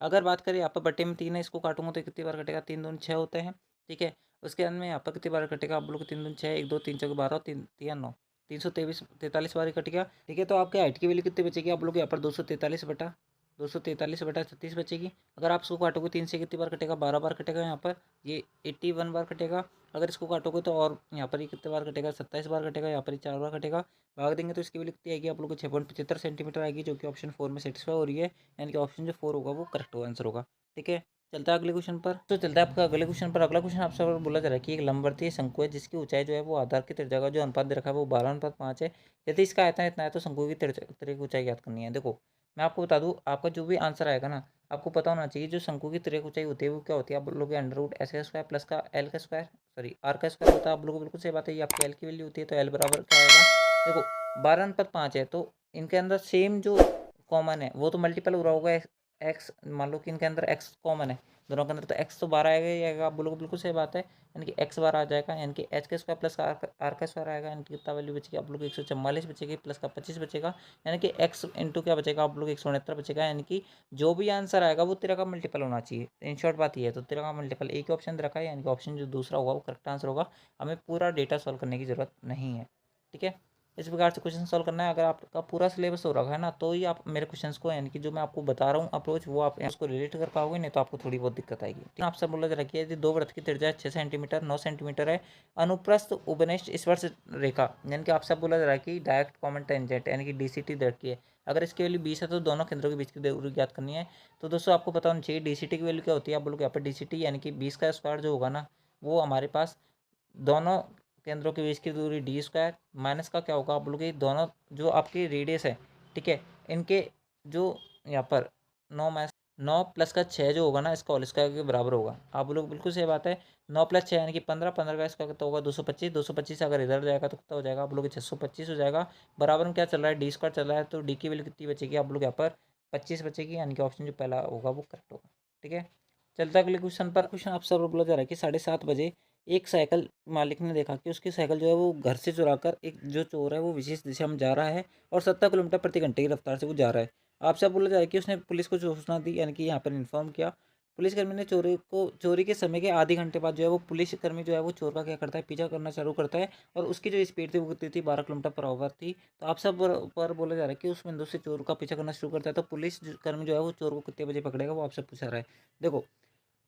अगर बात करें यहाँ पर बटे में 3 है, इसको काटूंगा तो कितनी बार कटेगा, 3 दूनी 6 होते हैं। ठीक है, उसके अंदर में यहाँ पर कितनी बार कटेगा, आप बोलोगे 3 दूनी 6, 1 2 3 चौके 12, 3 3 9, 323 43 बार ही कट गया। ठीक है, तो आपके हाइट की वैल्यू कितनी बचेगी, आप लोग यहाँ पर 243/36 बचेगी। अगर आप इसको काटोगे 3 से कितनी बार कटेगा, 12 बार कटेगा, यहाँ पर ये 81 बार कटेगा। अगर इसको काटोगे तो और यहाँ पर ही कितने बार कटेगा, 27 बार कटेगा, यहाँ पर ही 4 बार कटेगा। भाग देंगे तो इसकी वैल्यू कितनी आएगी, आप लोग को 6.75 सेंटीमीटर आएगी, जो कि ऑप्शन 4 में सेटिस्फाई हो रही है, यानी कि ऑप्शन जो 4 होगा वो करेक्ट आंसर होगा। ठीक है, चलता है अगले क्वेश्चन पर। तो चलता है आपका अगले क्वेश्चन पर। अगला क्वेश्चन आपसे बोला जा रहा है कि एक लंबवर्तीय शंकु है जिसकी ऊंचाई जो है वो आधार की त्रिज्या का जो अनुपात दे रखा है वो 12:5 है। यदि इसका आयतन इतना है तो शंकु की त्रिज्या की ऊंचाई ज्ञात करनी है। देखो मैं आपको बता दूं, आपका जो भी आंसर आएगा ना, आपको पता होना चाहिए जो शंकु की त्रिज्या ऊंचाई होती है वो क्या होती है। आप लोग √s² प्लस का एल का स्क्वायर, सॉरी आर का स्क्वायर होता है। आप लोगों को बिल्कुल सही बात है, ये आपकी एल की वैल्यू होती है, तो एल बराबर क्या आएगा। देखो 12:5 है तो इनके अंदर सेम जो कॉमन है वो तो मल्टीपल हो रहा होगा एक्स। मान लो कि इनके अंदर एक्स कॉमन है दोनों के अंदर, तो एक्स तो 12 आएगा ही आएगा, आप बोलोगे बिल्कुल सही बात है, यानी कि एक्स बार आ जाएगा, यानी कि एच का स्क्वायर प्लस आर का स्क्वायर आएगा, यानी कि कितना वैल्यू बचेगी, आप लोग 144 बचेगी, प्लस का 25 बचेगा, यानी कि एक्स इंटू क्या बचेगा, आप लोग 169 बचेगा। यानी कि जो भी आंसर आएगा वो 13 का मल्टीपल होना चाहिए। इन शॉर्ट बात ये है, तो 13 का मल्टीपल एक ही ऑप्शन दे रखा है, यानी कि ऑप्शन जो दूसरा होगा वो करेक्ट आंसर होगा। हमें पूरा डेटा सॉल्व करने की जरूरत नहीं है। ठीक है, इस प्रकार से क्वेश्चन सॉल्व करना है। अगर आपका पूरा सिलेबस हो रखा है ना, तो ही आप मेरे क्वेश्चंस को, यानी कि जो मैं आपको बता रहा हूँ अप्रोच, वो आप उसको रिलेट कर पाओगे, नहीं तो आपको थोड़ी बहुत दिक्कत आएगी। ठीक है, आपसे बोला जा रहा है कि यदि दो वृत्त की त्रिज्या 6 सेंटीमीटर 9 सेंटीमीटर है, अनुप्रस्थ उपनिष्ठ स्पर्श रेखा, यानी कि आपसे बोला जा रहा है कि डायरेक्ट कॉमन टेंजेंट, यानी कि डीसीटी दे रखी है। अगर इसकी वैल्यू 20 है तो दोनों केंद्रों के बीच की दूरी ज्ञात करनी है। तो दोस्तों आपको पता होना चाहिए डीसीटी की वैल्यू क्या होती है। आप बोलोगे यहाँ पर डीसीटी यानी कि 20 का स्क्वायर जो होगा ना, वो हमारे पास दोनों केंद्रों के बीच की दूरी d² माइनस का क्या होगा, आप बोलोगे दोनों जो आपकी रेडियस है, ठीक है, इनके जो यहाँ पर 9 प्लस का 6 जो होगा ना, इसका होल स्क्वायर के बराबर होगा। आप लोग बिल्कुल सही बात है, 9 + 6 यानी कि 15, 15 का स्क्वायर कितना होगा 225, 225 अगर इधर जाएगा तो कितना हो जाएगा, आप लोग 625 हो जाएगा। बराबर में क्या चल रहा है, d² चल रहा है, तो डी की वैल्यू कितनी बचेगी, आप लोग यहाँ पर 25 बचेगी, यानी कि ऑप्शन जो पहला होगा वो करेक्ट होगा। ठीक है, चलता अगले क्वेश्चन पर। क्वेश्चन आपसे बोला जा रहा है कि 7:30 बजे एक साइकिल मालिक ने देखा कि उसकी साइकिल जो है वो घर से चुराकर एक जो चोर है वो विशेष दिशा में जा रहा है और 70 किलोमीटर प्रति घंटे की रफ्तार से वो जा रहा है। आपसे बोला जा रहा है कि उसने पुलिस को सूचना दी, यानी कि यहाँ पर इन्फॉर्म किया। पुलिसकर्मी ने चोरी के समय के आधे घंटे बाद जो है वो पुलिसकर्मी जो है वो चोर का क्या करता है, पीछा करना चालू करता है, और उसकी जो स्पीड थी वो कितनी थी, 12 किलोमीटर पर आवर थी। तो आप सब पर बोला जा रहा है कि उस बिंदु से चोर का पीछा करना शुरू करता है, तो पुलिस कर्मी जो है वो चोर को कितने बजे पकड़ेगा, वो आपसे पूछा रहा है। देखो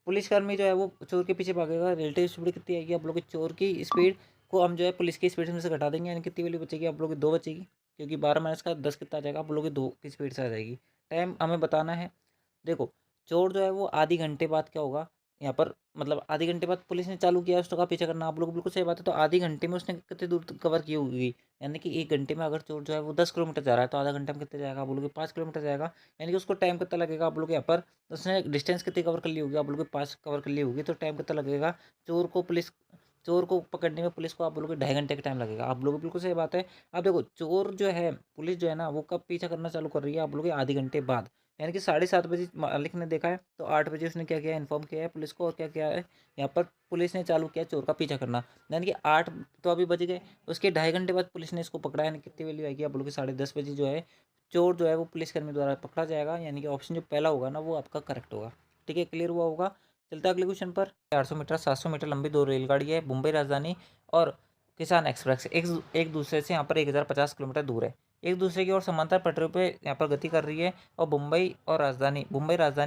पुलिसकर्मी जो है वो चोर के पीछे भागेगा, रिलेटिव स्पीड कितनी आएगी, आप लोग की चोर की स्पीड को हम जो है पुलिस की स्पीड में से घटा देंगे, यानी कितनी वैल्यू बचेगी, आप लोग की 2 बचेगी, क्योंकि 12 माइनस का 10 कितना आ जाएगा, आप लोग की 2 की स्पीड से आ जाएगी। टाइम हमें बताना है। देखो चोर जो है वो आधी घंटे बाद क्या होगा, यहाँ पर मतलब आधे घंटे बाद पुलिस ने चालू किया उसका पीछा करना, आप लोग बिल्कुल सही बात है। तो आधी घंटे में उसने कितनी दूर कवर की होगी, यानी कि 1 घंटे में अगर चोर जो है वो 10 किलोमीटर जा रहा है तो आधा घंटे में कितने जाएगा, आप बोलोगे 5 किलोमीटर जाएगा, यानी कि उसको टाइम कितना लगेगा, आप लोग यहाँ पर उसने डिस्टेंस कितनी कवर कर ली होगी, आप बोलोगे 5 कवर कर ली होगी, तो टाइम कितना लगेगा चोर को पकड़ने में पुलिस को, आप बोलोगे 2.5 घंटे का टाइम लगेगा, आप लोग बिल्कुल सही बात है। अब देखो चोर जो है पुलिस जो है ना वो कब पीछा करना चालू कर रही है, आप बोलोगे आधे घंटे बाद, यानी कि 7:30 बजे मालिक ने देखा है, तो 8 बजे उसने क्या किया, इन्फॉर्म किया है पुलिस को, और क्या किया है यहाँ पर पुलिस ने चालू किया चोर का पीछा करना, यानी कि 8 तो अभी बज गए, उसके 2.5 घंटे बाद पुलिस ने इसको पकड़ा, यानी कितनी वैल्यू आएगी, आप बोलोगे 10:30 बजे जो है चोर जो है वो पुलिसकर्मी द्वारा पकड़ा जाएगा, यानी कि ऑप्शन जो पहला होगा ना वो आपका करेक्ट होगा। ठीक है, क्लियर हुआ होगा। चलता है अगले क्वेश्चन पर। 400 मीटर 700 मीटर लंबी 2 रेलगाड़ी है, मुंबई राजधानी और किसान एक्सप्रेस एक एक दूसरे से यहाँ पर 1050 किलोमीटर दूर है। एक दूसरे की ओर समांतर पटरियों पे यहाँ पर गति कर रही है और Mumbai Rajdhani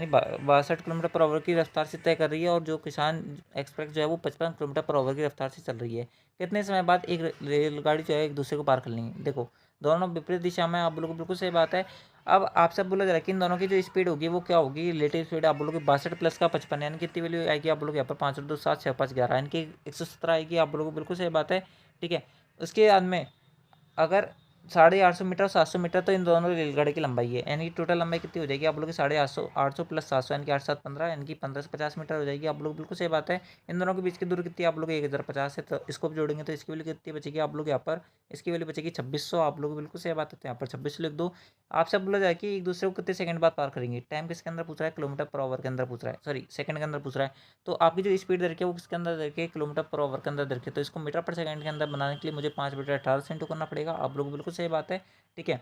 62 kilometre per hour की रफ्तार से तय कर रही है और जो किसान एक्सप्रेस जो है वो 55 किलोमीटर पर आवर की रफ्तार से चल रही है। कितने समय बाद एक रेलगाड़ी जो है एक दूसरे को पार कर लेंगे। देखो दोनों विपरीत दिशा में, आप बोलोगे बिल्कुल सही बात है। अब आपसे बोला जा रहा है कि इन दोनों की जो स्पीड होगी वो क्या होगी, रिलेटिव स्पीड आप बोलोगे 62 प्लस का 55, यानी कितनी वैल्यू आएगी आप बोलोगे यहाँ पर 5 और 2 7 6 5 11, यानी कि 117 आएगी। आप बोलोगे बिल्कुल सही बात है। ठीक है, उसके बाद में अगर 850 मीटर 700 मीटर तो इन दोनों रेलगाड़ी की लंबाई है, यानी कि टोटल लंबाई कितनी हो जाएगी आप लोग की 850 प्लस 700 यानी कि 8 7 15, यानी कि 1550 मीटर हो जाएगी। आप लोग बिल्कुल सही बात है। इन दोनों के बीच की दूरी कितनी आप लोग 1050 है, तो इसको भी जोड़ेंगे तो इसकी वैल्यू कितनी बचेगी आप लोग यहाँ पर, इसकी वैल्यू बचेगी 2600। आप लोग बिल्कुल सही बात है, तो यहाँ पर 2600 लिख दो। आपसे बोला जाए कि एक दूसरे को कितने सेकंड बाद पार करेंगे, टाइम किसके अंदर पूछ रहा है, किलोमीटर पर आवर के अंदर पूछ रहा है, सॉरी सेकंड के अंदर पूछ रहा है। तो आपकी जो स्पीड दर है वो किसके अंदर दर है, किलोमीटर पर आवर के अंदर दर है। तो इसको मीटर पर सेकंड के अंदर बनाने के लिए मुझे 5/18 से इंटू करना पड़ेगा। आप लोग बिल्कुल सही बात है। ठीक है,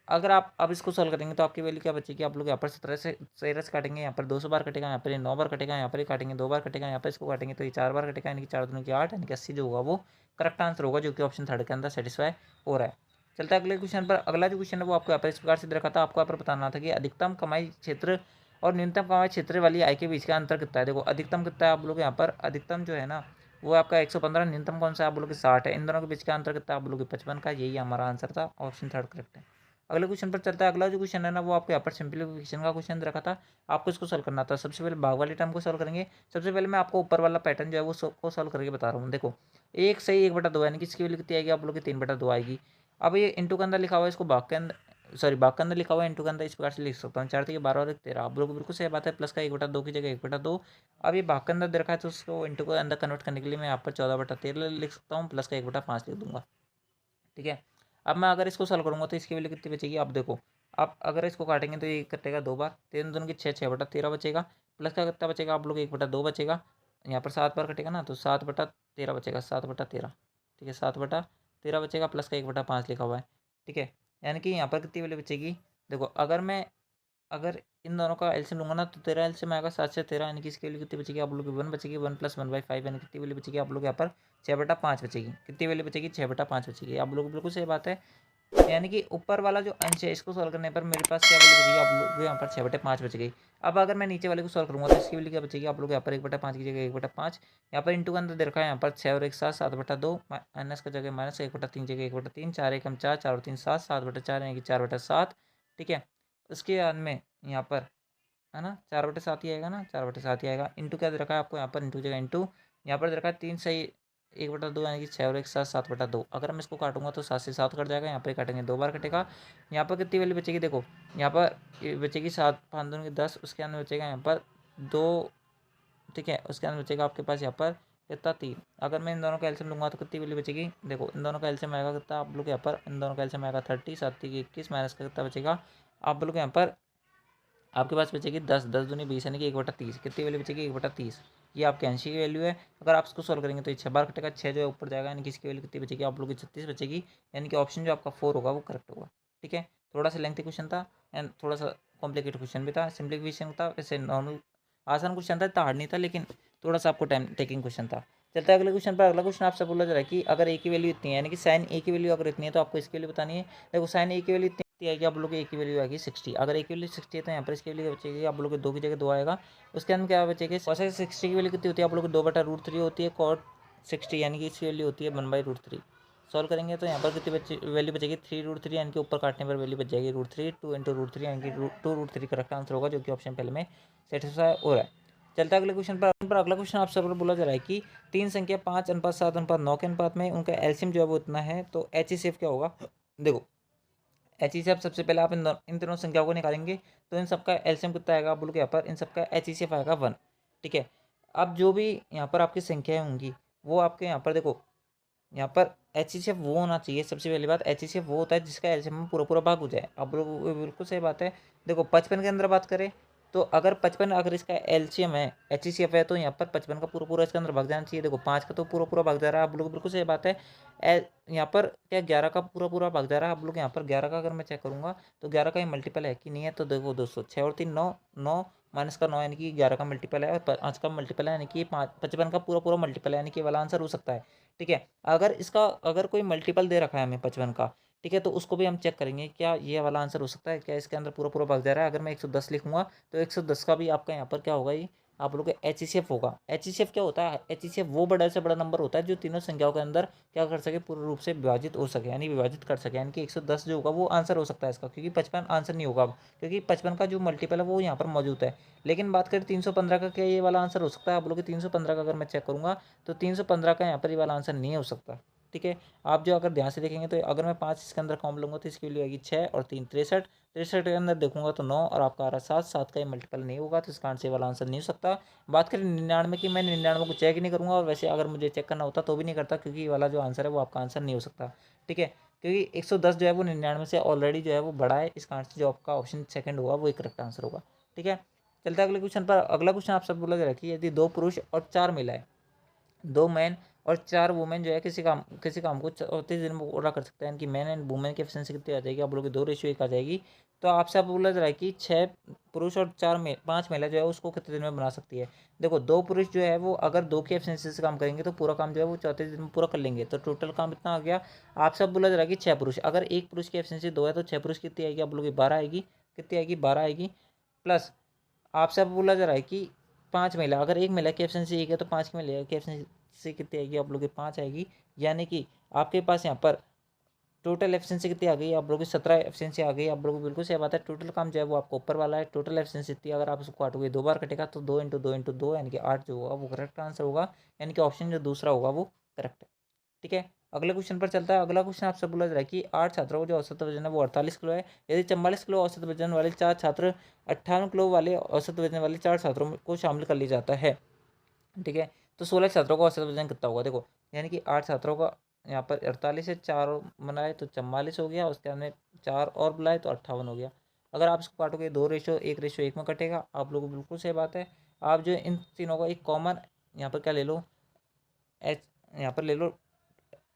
अगर आप अब इसको सॉल्व करेंगे तो आपकी वैल्यू क्या बचेगी, आप लोग यहाँ पर 17 से काटेंगे, यहाँ पर 200 बार कटेगा, यहाँ पर 9 बार कटेगा, यहाँ पर ही काटेंगे 2 बार कटेगा, यहाँ पर इसको काटेंगे तो ये 4 बार कटेगा, यानी कि 4 दूनी की 8, यानी कि 80 जो होगा वो करेक्ट आंसर होगा, जो कि ऑप्शन थर्ड के अंदर सेटिस्फाई हो रहा है। चलता है अगले क्वेश्चन पर। अगला जो क्वेश्चन है वो आपको यहाँ पर इस प्रकार से दे रखा था, आपको यहाँ पर बताना था कि अधिकतम कमाई क्षेत्र और न्यूनतम कमाई क्षेत्र वाली आय के बीच का अंतर कितना है। देखो अधिकतम कितना है आप लोग यहाँ पर, अधिकतम जो है ना वो आपका 115, न्यूनतम कौन सा आप लोग 60 है। इन दोनों के बीच का अंतर कितना आप लोग 55 का, यही हमारा आंसर था, ऑप्शन थर्ड करेक्ट है। अगले क्वेश्चन पर चलता है। अगला जो क्वेश्चन है ना वो आपको यहाँ पर सिंप्लीफिकेशन का क्वेश्चन रखा था, आपको इसको सॉल्व करना था। सबसे पहले भाग वाली टर्म को सॉल्व करेंगे। सबसे पहले मैं आपको ऊपर वाला पैटर्न जो है वो को सॉल्व करके बता रहा हूँ। देखो एक सही 1/2 यानी कि इसकी वैल्यू कितनी आएगी आप लोग की 3/2 आएगी। अब ये इंटू के अंदर लिखा हुआ है, इसको भाग के अंदर सॉरी भाग के अंदर लिखा हुआ है, इंटू के अंदर इस प्रकार से लिख सकता हूँ। 4 12 और 13, आप लोग बिल्कुल सही बात है। प्लस का 1/2 की जगह 1/2। अब ये भाग के अंदर दे रखा है तो उसको इंटू के अंदर कन्वर्ट करने के लिए मैं यहाँ पर 14/13 लिख सकता हूँ, प्लस का 1/5 लिख दूंगा। ठीक है, अब मैं अगर इसको सॉल्व करूँगा तो इसकी वैल्यू कितनी बचेगी आप देखो। आप अगर इसको काटेंगे तो ये कटेगा 2 बार, 3 दूनी की 6, 6/13 बचेगा, प्लस का कितना बचेगा आप लोग 1/2 बचेगा, यहाँ पर 7 बार कटेगा ना तो 7/13 बचेगा, 7/13। ठीक है, 7/13 बचेगा, प्लस का 1/5 लिखा हुआ है। ठीक है, यानी कि यहाँ पर कितनी वैल्यू बचेगी देखो, अगर इन दोनों का एलसीएम लूंगा ना तो 13 एलसीएम आएगा 7 से 13, यानी कि इसकी वैल्यू कितनी बचेगी आप लोग की 1 बचेगी, 1 + 1/5, यानी कितनी वैल्यू बचेगी आप लोग यहाँ पर 6/5 बचेगी। कितनी वैल्यू बचेगी 6/5 बचेगी। आप लोग बिल्कुल सही बात है, यानी कि ऊपर वाला जो अंश है इसको सॉल्व करने पर मेरे पास क्या वैल्यू बचेगी आप लोग को यहाँ पर 6/5 बच गई। अब अगर मैं नीचे वाले को सॉल्व करूँगा तो इसकी वैल्यू क्या बचेगी आप लोग यहाँ पर 1/5 की जगह 1/5, यहाँ पर इंटू के अंदर दे रखा है, यहाँ पर 6 और 1 7, 7/2, माइनस का जगह माइनस, 1/3 जगह 1/3, 4 1 4, 4 और 3 7, 7/4 यानी कि 4/7। ठीक है, उसके बाद में यहाँ पर है ना 4/7 ही आएगा ना, 4/7 ही आएगा। इंटू क्या दे रखा है आपको यहाँ पर, इंटू जगह इंटू, यहाँ पर दे रखा है 3 सही 1/2 यानी कि 6 और 1 7, 7/2। अगर मैं इसको काटूंगा तो 7 से 7 कट जाएगा, यहाँ पर काटेंगे 2 बार कटेगा। यहाँ पर कितनी वैल्यू बचेगी देखो, यहाँ पर ये बचेगी 7 5 दूनी की 10, उसके अंदर बचेगा यहाँ पर 2। ठीक है, उसके अंदर बचेगा आपके पास यहाँ पर कितना 3। अगर मैं इन दोनों का एलसीएम लूंगा तो कितनी वैल्यू बचेगी देखो, इन दोनों का एलसीएम आएगा कितना आप लोग यहाँ पर, इन दोनों का एलसीएम आएगा 30, 7 3 21, माइनस का कितना बचेगा आप लोग यहाँ पर, आपके पास बचेगी 10, 10 दूनी 20 यानी कि 1/30। कितनी वैल्यू बचेगी 1/30, ये आपके अंश की वैल्यू है। अगर आप इसको सॉल्व करेंगे तो ये 6 बार कटेगा, 6 जो है ऊपर जाएगा, यानी कि इसकी वैल्यू कितनी बचेगी आप लोग की 36 बचेगी, यानी कि ऑप्शन जो आपका 4 होगा वो करेक्ट होगा। ठीक है, थोड़ा सा लेंथी क्वेश्चन था एंड थोड़ा सा कॉम्प्लिकेटेड क्वेश्चन भी था, सिंप्लीफिकेशन था, वैसे नॉर्मल आसान क्वेश्चन था, इतना हार्ड नहीं था, लेकिन थोड़ा सा आपको टाइम टेकिंग क्वेश्चन था। चलता है अगले क्वेश्चन पर। अगला क्वेश्चन आपसे बोला जा रहा है कि अगर ए की वैल्यू इतनी है, यानी कि साइन ए की वैल्यू अगर इतनी है तो आपको इसकी वैल्यू बतानी है। देखो साइन ए की वैल्यू इतनी आएगी आप लोग की, ए की वैल्यू आएगी 60। अगर ए की वैल्यू 60 है तो यहाँ पर इसकी वैल्यू बचेगी आप लोग 2 की जगह 2 आएगा। उसके अंदर क्या बचेगी, कॉसेक 60 की वैल्यू कितनी होती है आप लोग 2/√3 होती है, कॉट 60 यानी कि इसकी वैल्यू होती है 1/√3। सॉल्व करेंगे तो यहाँ पर कितनी वैल्यू बचेगी 3√3, यानी कि ऊपर काटने पर वैल्यू बच जाएगी √3, 2 × √3 यानी कि 2√3 करेक्ट आंसर होगा, जो कि ऑप्शन पहले में सेटिस्फाई हो रहा है। चलता है अगले क्वेश्चन पर। अगला क्वेश्चन आपसे बोला जा रहा है कि तीन संख्या 5:7:9 के अनुपात में उनका एलसीएम जो है वो इतना है, तो HCF क्या होगा। देखो HCF सबसे पहले आप इन तीनों संख्याओं को निकालेंगे तो इन सबका एलसीएम कितना आएगा आप बोलो यहाँ पर, इन सबका HCF आएगा 1। ठीक है, अब जो भी यहाँ पर आपकी संख्याएं होंगी वो आपके यहाँ पर देखो, यहाँ पर HCF वो होना चाहिए। सबसे पहली बात HCF वो होता है जिसका एलसीएम में पूरा पूरा भाग हो जाए। आप लोग बिल्कुल सही बात है। देखो 55 के अंदर बात करें तो अगर 55 अगर इसका एलसीएम है HCF है तो यहाँ पर 55 का पूरा पूरा इसके अंदर भाग जाना चाहिए। देखो 5 का तो पूरा पूरा भाग जा रहा है, आप लोग बिल्कुल सही बात है। यहाँ पर क्या 11 का पूरा पूरा भाग जा रहा है। आप लोग यहाँ पर 11 का अगर मैं चेक करूँगा तो 11 का ही मल्टीपल है कि नहीं है, तो देखो दोस्तों 6 और 3 9, 9 माइनस का 9 यानी कि 11 का मल्टीपल है, और 5 का मल्टीपल है यानी कि 55 का पूरा पूरा मल्टीपल है, यानी कि वाला आंसर हो सकता है। ठीक है, अगर इसका अगर कोई मल्टीपल दे रखा है हमें 55 का, ठीक है, तो उसको भी हम चेक करेंगे, क्या ये वाला आंसर हो सकता है, क्या इसके अंदर पूरा पूरा भाग जा रहा है। अगर मैं 110 लिखूंगा तो 110 का भी आपका यहाँ पर क्या होगा, ये आप लोग का HCF होगा। HCF क्या होता है, HCF वो बड़ा से बड़ा नंबर होता है जो तीनों संख्याओं के अंदर क्या कर सके, पूर्ण रूप से विभाजित हो सके, यानी विभाजित कर सके। यानी कि 110 जो होगा वो आंसर हो सकता है इसका, क्योंकि 55 आंसर नहीं होगा अब, क्योंकि 55 का जो मल्टीपल है वो यहाँ पर मौजूद है। लेकिन बात करें 315 का, क्या ये वाला आंसर हो सकता है। आप लोग 315 का अगर मैं चेक करूँगा तो 315 का यहाँ पर ये वाला आंसर नहीं हो सकता। ठीक है, आप जो अगर ध्यान से देखेंगे तो अगर मैं 5 इसके अंदर कॉम लूँगा तो इसकी वैल्यू आएगी 6 और 3 63। 63 के अंदर देखूंगा तो 9 और आपका आ रहा 7। 7 का ये मल्टीपल नहीं होगा, तो इसका आंसर वाला आंसर नहीं हो सकता। बात करें 99 की, मैं 99 को चेक ही नहीं करूँगा, और वैसे अगर मुझे चेक करना होता तो भी नहीं करता, क्योंकि ये वाला जो आंसर है वो आपका आंसर नहीं हो सकता। ठीक है, क्योंकि 110 जो है वो 99 से ऑलरेडी जो है वो बड़ा है। इसका आंसर जो आपका ऑप्शन सेकंड होगा वो करेक्ट आंसर होगा। ठीक है, चलते हैं अगले क्वेश्चन पर। अगला क्वेश्चन आप सब बोला जा रहा है कि यदि 2 पुरुष और 4 महिलाएं, 2 मैन और 4 वुमेन जो है किसी काम को 34 दिन में पूरा कर सकते हैं, इनकी मैन एंड वुमेन की एफिशिएंसी कितनी आ जाएगी, आप लोग की 2:1 आ जाएगी। तो आपसे आप बोला जा रहा है कि 6 पुरुष और 5 महिला जो है उसको कितने दिन में बना सकती है। देखो, 2 पुरुष जो है वो अगर 2 की एफिशिएंसी से काम करेंगे तो पूरा काम जो है वो 34 दिन में पूरा कर लेंगे, तो टोटल काम इतना आ गया। आपसे बोला जा रहा है कि 6 पुरुष, अगर एक पुरुष की एफिशिएंसी 2 है तो 6 पुरुष कितनी आएगी, आप लोग की 12 आएगी। कितनी आएगी, 12 आएगी। प्लस आपसे अब बोला जा रहा है कि 5 महिला, अगर एक महिला की एफिशिएंसी 1 है तो 5 की महिला की एफिशिएंसी कितनी आएगी, आप लोग की 5 आएगी। यानी कि आपके पास यहाँ पर टोटल एफिशिएंसी कितनी आ गई, आप लोगों की 17 एफिशिएंसी आ गई। आप लोगों को बिल्कुल सही बात है, टोटल काम जो है वो आपको ऊपर वाला है। टोटल एफिशिएंसी इतनी, अगर आप उसको काटोगे 2 बार कटेगा तो 2 × 2 × 2 यानी कि 8 जो होगा वो करेक्ट आंसर होगा। यानी कि ऑप्शन जो दूसरा होगा वो करेक्ट है। ठीक है, अगले क्वेश्चन पर चलता है। अगला क्वेश्चन आपसे बोला जा रहा है कि 8 छात्रों को जो औसत वजन है वो 48 किलो है। यदि 44 किलो औसत वजन वाले 4 छात्र 58 किलो वाले औसत वजन वाले 4 छात्रों को शामिल कर लिया जाता है। ठीक है, तो 16 छात्रों का औसत वजन कितना होगा। देखो, यानी कि 8 छात्रों का यहाँ पर 48 से 4 बनाए तो 44 हो गया, उसके अंदर 4 और बुलाए तो 58 हो गया। अगर आप इसको काटोगे 2:1:1 में कटेगा। आप लोगों को बिल्कुल सही बात है। आप जो इन तीनों का एक कॉमन यहाँ पर क्या ले लो, एच यहाँ पर ले लो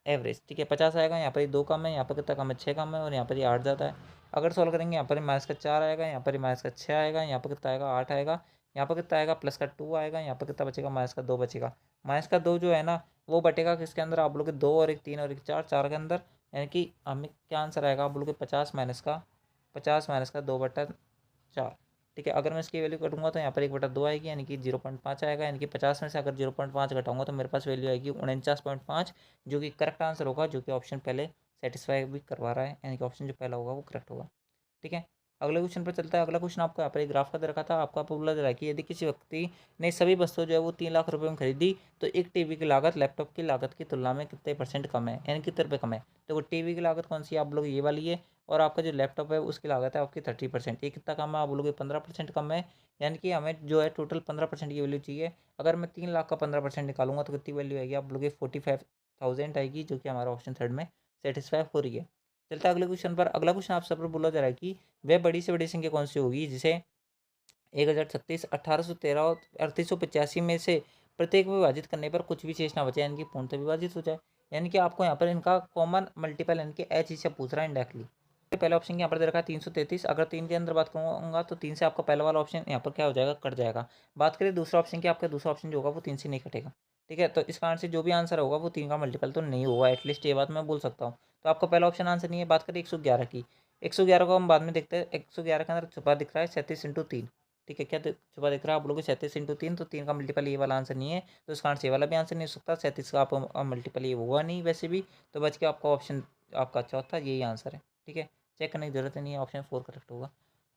एवरेज। ठीक है, 50 आएगा। यहाँ पर ये 2 कम है, यहाँ पर कितना कम है, 6 कम है, और यहाँ पर ये 8 ज़्यादा है। अगर सॉल्व करेंगे, यहाँ पर माइनस का 4 आएगा, यहाँ पर माइनस का 6 आएगा, यहाँ पर कितना आएगा, 8 आएगा, यहाँ पर कितना आएगा, प्लस का 2 आएगा, यहाँ पर कितना बचेगा, माइनस का 2 बचेगा। माइनस का 2 जो है ना वो बटेगा किसके अंदर, आप लोग के 2 और 1 3 और 1 4, 4 के अंदर। यानी कि हमें क्या आंसर आएगा, आप लोग के 50 माइनस का 2/4। ठीक है, अगर मैं इसकी वैल्यू कटूंगा तो यहाँ पर 1/2 आएगी, यानी कि 0.5 आएगा। यानी कि 50 में से अगर 0.5 घटाऊंगा तो मेरे पास वैल्यू आएगी 49.5, जो कि करेक्ट आंसर होगा, जो कि ऑप्शन पहले सेटिस्फाई भी करवा रहा है। यानी कि ऑप्शन जो पहला होगा वो करेक्ट होगा। ठीक है, अगले क्वेश्चन पर चलता है। अगला क्वेश्चन आपको यहाँ पर एक ग्राफ का दे रखा था। आपको आपको बोला जा रहा है कि यदि किसी व्यक्ति ने सभी वस्तुएं जो है वो 3 लाख रुपए में खरीदी तो एक टीवी की लागत लैपटॉप की लागत की तुलना में कितने % कम है, यानी कितने रुपये कम है। देखो, टीवी की लागत कौन सी है, आप लोग ये वाली है, और आपका जो लैपटॉप है उसकी लागत है आपकी 30%। ये कितना कम है, आप बोलोगे 15% कम है। यानी कि हमें जो है टोटल 15% की वैल्यू चाहिए। अगर मैं 3 लाख का 15% निकालूंगा तो कितनी वैल्यू आएगी, आप बोलोगे 45,000 आएगी, जो कि हमारा ऑप्शन थर्ड में सेटिस्फाई हो रही है। चलता है अगले क्वेश्चन पर। अगला क्वेश्चन आप सब पर बोला जा रहा है कि वह बड़ी से बड़ी संख्या कौन सी होगी जिसे 1036, 1813 और 3885 में से प्रत्येक में विभाजित करने पर कुछ भी शेष ना बचे, यानी कि पूर्णतः विभाजित हो जाए। यानी कि आपको यहाँ पर इनका कॉमन मल्टीपल यानी कि एच से पूछ रहा है इंडायरेक्टली। पहला ऑप्शन यहाँ पर दे रखा है 333। अगर 3 के अंदर बात करूँगा तो 3 से आपका पहला वाला ऑप्शन यहाँ पर क्या हो जाएगा, कट जाएगा। बात करें दूसरा ऑप्शन की, आपका दूसरा ऑप्शन जो होगा वो 3 से नहीं कटेगा। ठीक है, तो इस कारण से जो भी आंसर होगा वो 3 का मल्टीपल तो नहीं होगा, एटलीस्ट ये बात मैं बोल सकता हूँ। तो आपका पहला ऑप्शन आंसर नहीं है। बात करें 111 की, 111 को हम बाद में देखते हैं। 111 के अंदर छुपा दिख रहा है 37 × 3। ठीक है, क्या छुपा दिख रहा है आप लोगों को, 37 × 3, तो 3 का मल्टीपल ये वाला आंसर नहीं है, तो इस कारण से ये वाला भी आंसर नहीं हो सकता। 37 का आप मल्टीपल ये हुआ नहीं वैसे भी, तो बच के आपका ऑप्शन आपका चौथा यही आंसर है। ठीक है, चेक करने की जरूरत नहीं है, ऑप्शन 4 करेक्ट होगा।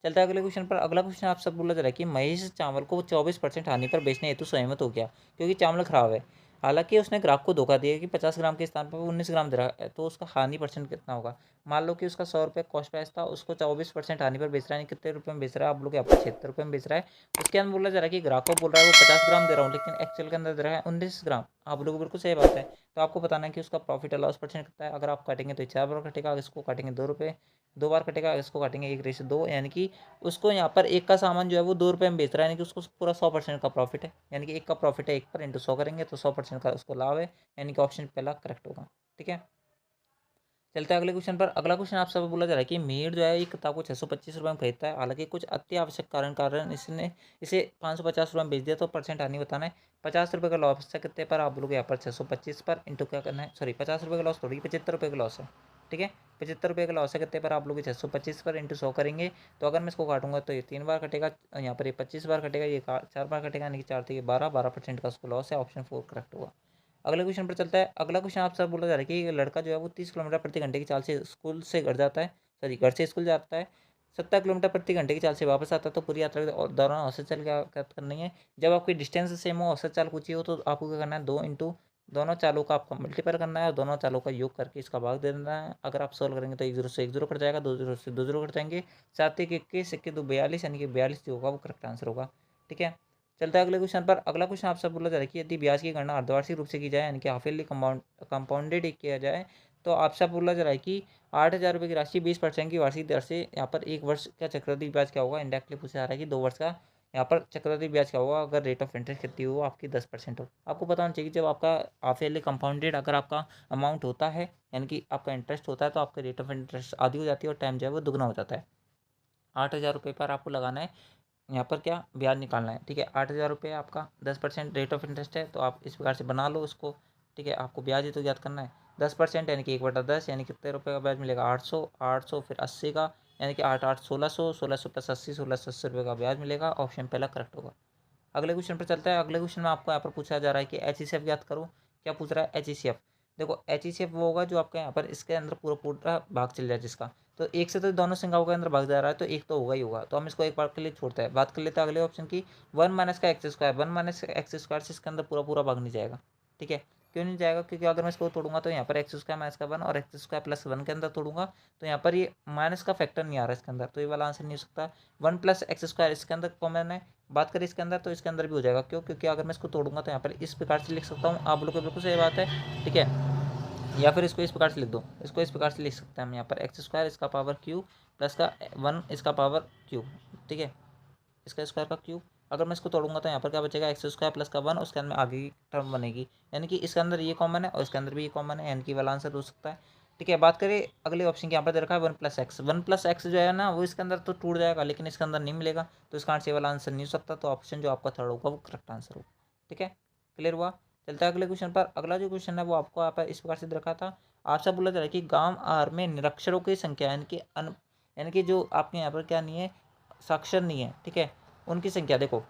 चलता है अगले क्वेश्चन पर। अगला क्वेश्चन आप सब बोला जा रहा है कि महेश चावल को 24% हानि पर बेचने हेतु सहमत हो गया क्योंकि चावल खराब है। हालांकि उसने ग्राहक को धोखा दिया कि 50 ग्राम के स्थान पर वो 19 ग्राम दे रहा है, तो उसका हानि % कितना होगा। मान लो कि उसका 100 रुपये कॉस्ट प्राइस था, उसको 24% हानि पर बेच रहा है, यानी कितने रुपये में बेच रहा है, आप लोग यहाँ पर 76 रुपये में बेच रहा है। उसके अंदर बोला जा रहा है कि ग्राहक को बोल रहा है वो 50 ग्राम दे रहा हूँ, लेकिन एक्चुअल के अंदर दे रहा है 19 ग्राम। आप लोग को बिल्कुल सही बात है। तो आपको बताना है कि उसका प्रॉफिट और लॉस % कितना है। अगर आप काटेंगे तो 4 बार कटेगा, इसको काटेंगे 2 रुपये, 2 बार कटेगा, इसको काटेंगे 1:2, यानी कि उसको यहाँ पर एक का सामान जो है वो 2 रुपये में बेच रहा है, यानी कि उसको पूरा 100% का प्रॉफिट है। यानी कि एक का प्रॉफिट है, 1 पर इंटू 100 करेंगे तो 100% का उसको लाभ है, यानी कि ऑप्शन पहला करेक्ट होगा। ठीक है, चलते हैं अगले क्वेश्चन पर। अगला क्वेश्चन आप सब बोला जा रहा है कि मीर जो है ये किताब को 625 रुपये में खरीदता है, हालांकि कुछ अति आवश्यक कारण इसने इसे 550 रुपये में बेच दिया, तो % हानि बताना है। 50 रुपये का लॉस है कितने पर, आप लोग यहाँ पर 625 पर इंटू क्या करना है, सॉरी 50 रुपये का लॉस थोड़ी, 75 रुपये का लॉस है। ठीक है। 75 रुपये का लॉस है कितने पर आप लोग 625 पर इंटू 100 करेंगे, तो अगर मैं इसको काटूंगा तो ये 3 बार कटेगा, यहाँ पर ये 25 बार कटेगा, ये 4 बार कटेगा, यानी कि 4 तो ये 12% का उसको लॉस है। ऑप्शन 4 करेक्ट होगा। अगले क्वेश्चन पर चलता है। अगला क्वेश्चन आपसे बोला जा रहा है कि लड़का जो है वो 30 किलोमीटर प्रति घंटे की चाल से स्कूल से घर जाता है, सॉरी घर से स्कूल जाता है, 70 किलोमीटर प्रति घंटे की चाल से वापस आता है, तो पूरी यात्रा के दौरान औसत चाल क्या करनी है। जब आपकी डिस्टेंस सेम हो, औसत चाल पूछी हो, तो आपको क्या करना है, 2 इंटू दोनों चालों का आपका मल्टीप्लाई करना है और दोनों चालों का योग करके इसका भाग दे देना है। अगर आप सोल्व करेंगे तो 1 0 से 1 0 कट जाएगा, 2 0 से 2 0 कट जाएंगे, 7 1 21 1 2 42, यानी कि 42 जो होगा वो करेक्ट आंसर होगा। ठीक है। चलता है अगले क्वेश्चन पर। अगला क्वेश्चन आपसे बोला जा रहा है कि यदि ब्याज की गणना अर्धवार्षिक रूप से की जाए, यानी कि हाफ ईयरली कंपाउंडेड किया जाए, तो आपसे बोला जा रहा है कि 8,000 रुपये की राशि 20% की वार्षिक दर से यहाँ पर 1 वर्ष का चक्रवृद्धि ब्याज क्या होगा। इंडायरेक्टली पूछा जा रहा है कि 2 वर्ष का यहाँ पर चक्रवृद्धि ब्याज क्या होगा अगर रेट ऑफ इंटरेस्ट कितनी हो आपकी 10% हो। आपको पता होना चाहिए कि जब आपका हाफ ईयरली कंपाउंडेड अगर आपका अमाउंट होता है, यानी कि आपका इंटरेस्ट होता है, तो आपका रेट ऑफ इंटरेस्ट आधी हो जाती है और टाइम जो है वो दुगना हो जाता है। 8,000 रुपये पर आपको लगाना है, यहाँ पर क्या ब्याज निकालना है। ठीक है। 8,000 रुपये आपका 10% रेट ऑफ इंटरेस्ट है, तो आप इस प्रकार से बना लो उसको। ठीक है। आपको ब्याज ही तो याद करना है। 10% यानी कि 1/10, यानी कितने रुपये का ब्याज मिलेगा, 800, 800 फिर 80 का, यानी कि 8 8 1600, 1600 प्लस 80, 1680 रुपये का ब्याज मिलेगा। ऑप्शन पहला करेक्ट होगा। अगले क्वेश्चन पर चलता है। अगले क्वेश्चन में आपको यहाँ पर पूछा जा रहा है कि HCF याद करो। क्या पूछ रहा है HCF। देखो HCF वो होगा जो आपका यहाँ पर इसके अंदर पूरा पूरा भाग चल जाए जिसका, तो एक से तो दोनों संख्याओं के अंदर भाग जा रहा है, तो एक तो होगा ही होगा, तो हम इसको एक बार के लिए छोड़ते हैं। बात कर लेते हैं अगले ऑप्शन की। 1 माइनस का x square, 1 minus x square से इसके अंदर पूरा पूरा भाग नहीं जाएगा। ठीक है। क्यों नहीं जाएगा, क्योंकि अगर मैं इसको तोड़ूंगा तो यहाँ पर एक्स स्क्वायर माइनस का 1 और एक्स स्क्वायर प्लस 1 के अंदर तोड़ूंगा, तो यहाँ पर ये माइनस का फैक्टर नहीं आ रहा है इसके अंदर, तो ये वाला आंसर नहीं हो सकता। 1 प्लस एक्स स्क्वायर इसके अंदर कॉमन है। बात करें इसके अंदर तो इसके अंदर भी हो जाएगा। क्यों, क्योंकि अगर मैं इसको तोड़ूंगा तो यहाँ पर इस प्रकार से लिख सकता हूँ। आप लोग को बिल्कुल सही बात है। ठीक है। या फिर इसको इस प्रकार से लिख दो, इसको इस प्रकार से लिख सकते हैं हम यहाँ पर एक्स स्क्वायर इसका पावर क्यूब प्लस का 1 इसका पावर क्यूब। ठीक है। इसका स्क्वायर का क्यूब। अगर मैं इसको तोड़ूंगा तो यहाँ पर क्या बचेगा, एक्स स्क्वायर प्लस का 1, उसके अंदर आगे की टर्म बनेगी, यानी कि इसके अंदर ये कॉमन है और इसके अंदर भी ये कॉमन है, यानी कि वाला आंसर हो सकता है। ठीक है। बात करें अगले ऑप्शन की, यहाँ पर दे रखा है 1+x। 1+x जो है ना वो इसके अंदर तो टूट जाएगा, लेकिन इसके अंदर नहीं मिलेगा, तो इसका आंसर वाला आंसर नहीं हो सकता, तो ऑप्शन जो आपका थर्ड होगा वो करेक्ट आंसर होगा। ठीक है। क्लियर हुआ। चलता है अगले क्वेश्चन पर। अगला जो क्वेश्चन है वो आपको यहाँ पर इस प्रकार से दे रखा था। आपसे बोला जा रहा है कि गांव आर में निरक्षरों की संख्या, यानी कि जो आपके यहाँ पर क्या नहीं है, साक्षर नहीं है। ठीक है। उनकी संख्या देखो,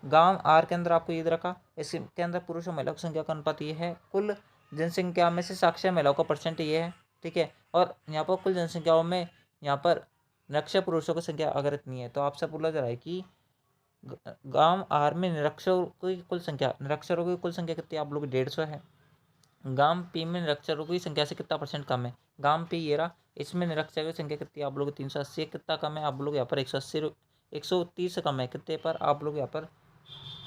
गांव आर के अंदर आपको ये दे रखा, इसके अंदर पुरुष और महिलाओं की संख्या का अनुपात ये है, कुल जनसंख्या में से साक्षर महिलाओं का परसेंट ये है। ठीक है। और यहाँ पर कुल जनसंख्याओं में यहाँ पर निरक्षर पुरुषों की संख्या अगर इतनी है, तो आपसे बोला जा रहा है कि गांव आर में निरक्षरों की कुल संख्या कितनी, आप लोग 150 है। गांव पी में निरक्षरों की संख्या से कितना परसेंट कम है, गांव पी ये रहा, इसमें निरक्षरों की संख्या कितनी, आप लोग 380 कितना कम है, आप लोग यहाँ पर 180 130 कम है कितने पर, आप लोग यहाँ पर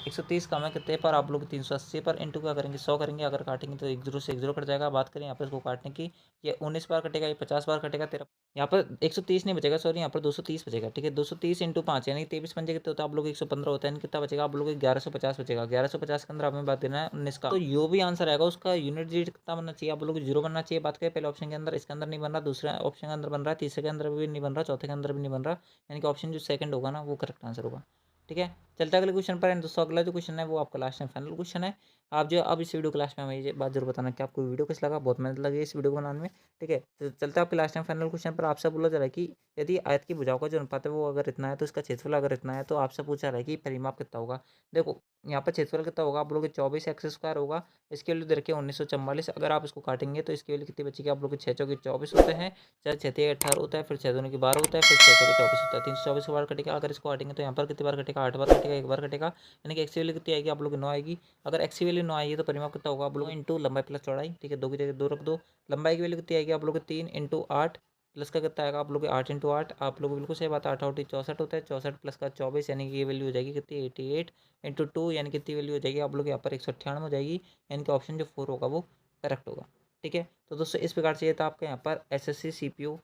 130 कम है कितने पर, आप लोग 380 पर इंटू क्या करेंगे 100 करेंगे, अगर काटेंगे तो 1 0 से 1 0 कट जाएगा। बात करें यहाँ पर इसको काटने की, ये 19 बार कटेगा, ये 50 बार कटेगा, तेरा यहाँ पर 130 नहीं बचेगा, सॉरी यहाँ पर 230 बचेगा। ठीक है। 230 इंटू 5 यानी 23 पंजे कितने होता है, आप लोग 115 होता है, कितना बचेगा, आप लोग 1150 बचेगा। 1150 के अंदर हमें बात देना है 19 का, तो यो भी आंसर आएगा उसका यूनिट डिजिट कितना बनना चाहिए, आप लोग 0 बनना चाहिए। बात करें पहले ऑप्शन के अंदर, इसके अंदर नहीं बन रहा, दूसरे ऑप्शन के अंदर बन रहा है, तीसरे के अंदर भी नहीं बन रहा, चौथे के अंदर भी नहीं बन रहा, यानी कि ऑप्शन जो सेकंड होगा ना वो करेक्ट आंसर होगा। ठीक है। चलता है अगले क्वेश्चन पर। एंड दोस्तों अगला जो क्वेश्चन है वो आपका लास्ट एंड फाइनल क्वेश्चन है। आप जो अब इस वीडियो क्लास में हमें ये बात जरूर बताना कि आपको वीडियो कैसा लगा, बहुत मेहनत लगी है इस वीडियो को बनाने में। ठीक है। तो चलता है आपके लास्ट एंड फाइनल क्वेश्चन पर। आपसे बोला जा रहा है कि यदि आयत की भुजाओं का जो अनुपात है वो अगर इतना है, तो इसका क्षेत्रफल अगर इतना है, तो आपसे पूछा रहा है कि परिमाप कितना होगा। देखो यहाँ पर क्षेत्रफल कितना होगा, आप लोग 24 एक्स स्क्वायर होगा, इसके वैल्यू दे रखी है 1944। अगर आप इसको काटेंगे तो इसकी वैल्यू कितनी बचेगी, आप लोग 6 चौके 24 होते हैं, 4 6 18 होता है, फिर 6 दूनी की 12 होता है, फिर 6 चौके 24 होता है, 324 बार कटेगा। अगर इसको काटेंगे तो यहाँ पर कितनी बार कटेगा, 8 बार कटेगा, 1 बार कटेगा, यानी कि एक्स की वैल्यू कितनी आएगी, आप लोग 9 आएगी। अगर एक्स की वैल्यू 9 आई है तो परिमाप कितना होगा, आप लोग इंटू लंबाई प्लस चौड़ाई। ठीक है। 2 की जगह 2 रख दो। लंबाई की वैल्यू कितनी आएगी, आप लोग 3 इंटू 8 प्लस का कितना आएगा, आप लोग 8 इंटू 8, आप लोग बिल्कुल सही बात है, 8 8 64 होता है, 64 प्लस का 24, यानी कि ये वैल्यू हो जाएगी कितनी 88 इंटू 2, यानी कितनी वैल्यू हो जाएगी, आप लोग यहाँ पर 198 हो जाएगी, यानी कि ऑप्शन जो 4 होगा वो करेक्ट होगा। ठीक है। तो दोस्तों इस प्रकार से ये था आपका यहाँ पर SSC CPU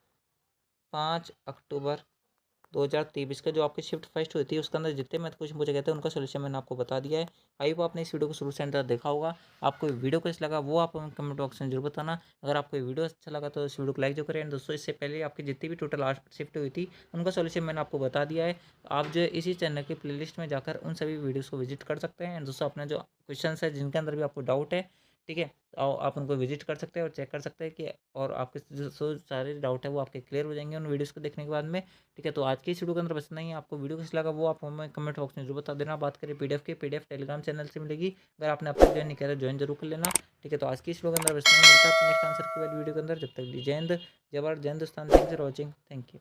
5 अक्टूबर 2023 का जो आपकी शिफ्ट फर्स्ट हुई थी, उसके अंदर जितने मैथ क्वेश्चन पूछे गए थे उनका सोल्यूशन मैंने आपको बता दिया है। आई होप आपने इस वीडियो को शुरू से अंत तक देखा होगा। आपको वीडियो कैसा लगा वो आप कमेंट बॉक्स में जरूर बताना। अगर आपको वीडियो अच्छा लगा तो इस वीडियो को लाइक जो करें। दोस्तों इससे पहले आपकी जितनी भी टोटल आठ शिफ्ट हुई थी उनका सोल्यूशन मैंने आपको बता दिया है। आप जो है इसी चैनल की प्लेलिस्ट में जाकर उन सभी वीडियोज़ को विजिट कर सकते हैं। दोस्तों अपने जो क्वेश्चन है जिनके अंदर भी आपको डाउट है ठीक है। आप उनको विजिट कर सकते हैं और चेक कर सकते हैं कि और आपके जो सारे डाउट है वो आपके क्लियर हो जाएंगे उन वीडियोस को देखने के बाद में। ठीक है, तो आज की इस वीडियो के अंदर बस नहीं है। आपको वीडियो कैसा लगा वो आप हमें कमेंट बॉक्स में जरूर बता देना। बात करें पीडीएफ की, पीडीएफ टेलीग्राम चैनल से मिलेगी। अगर आपने अब तक ज्वाइन नहीं किया तो ज्वाइन जरूर कर लेना। ठीक है, तो आज की इस वीडियो के अंदर बस नहीं, मिलता है नेक्स्ट आंसर की वाली वीडियो के अंदर। जब तक जय हिंद, जय भारत, जय Hindustan. Thanks for watching, thank you.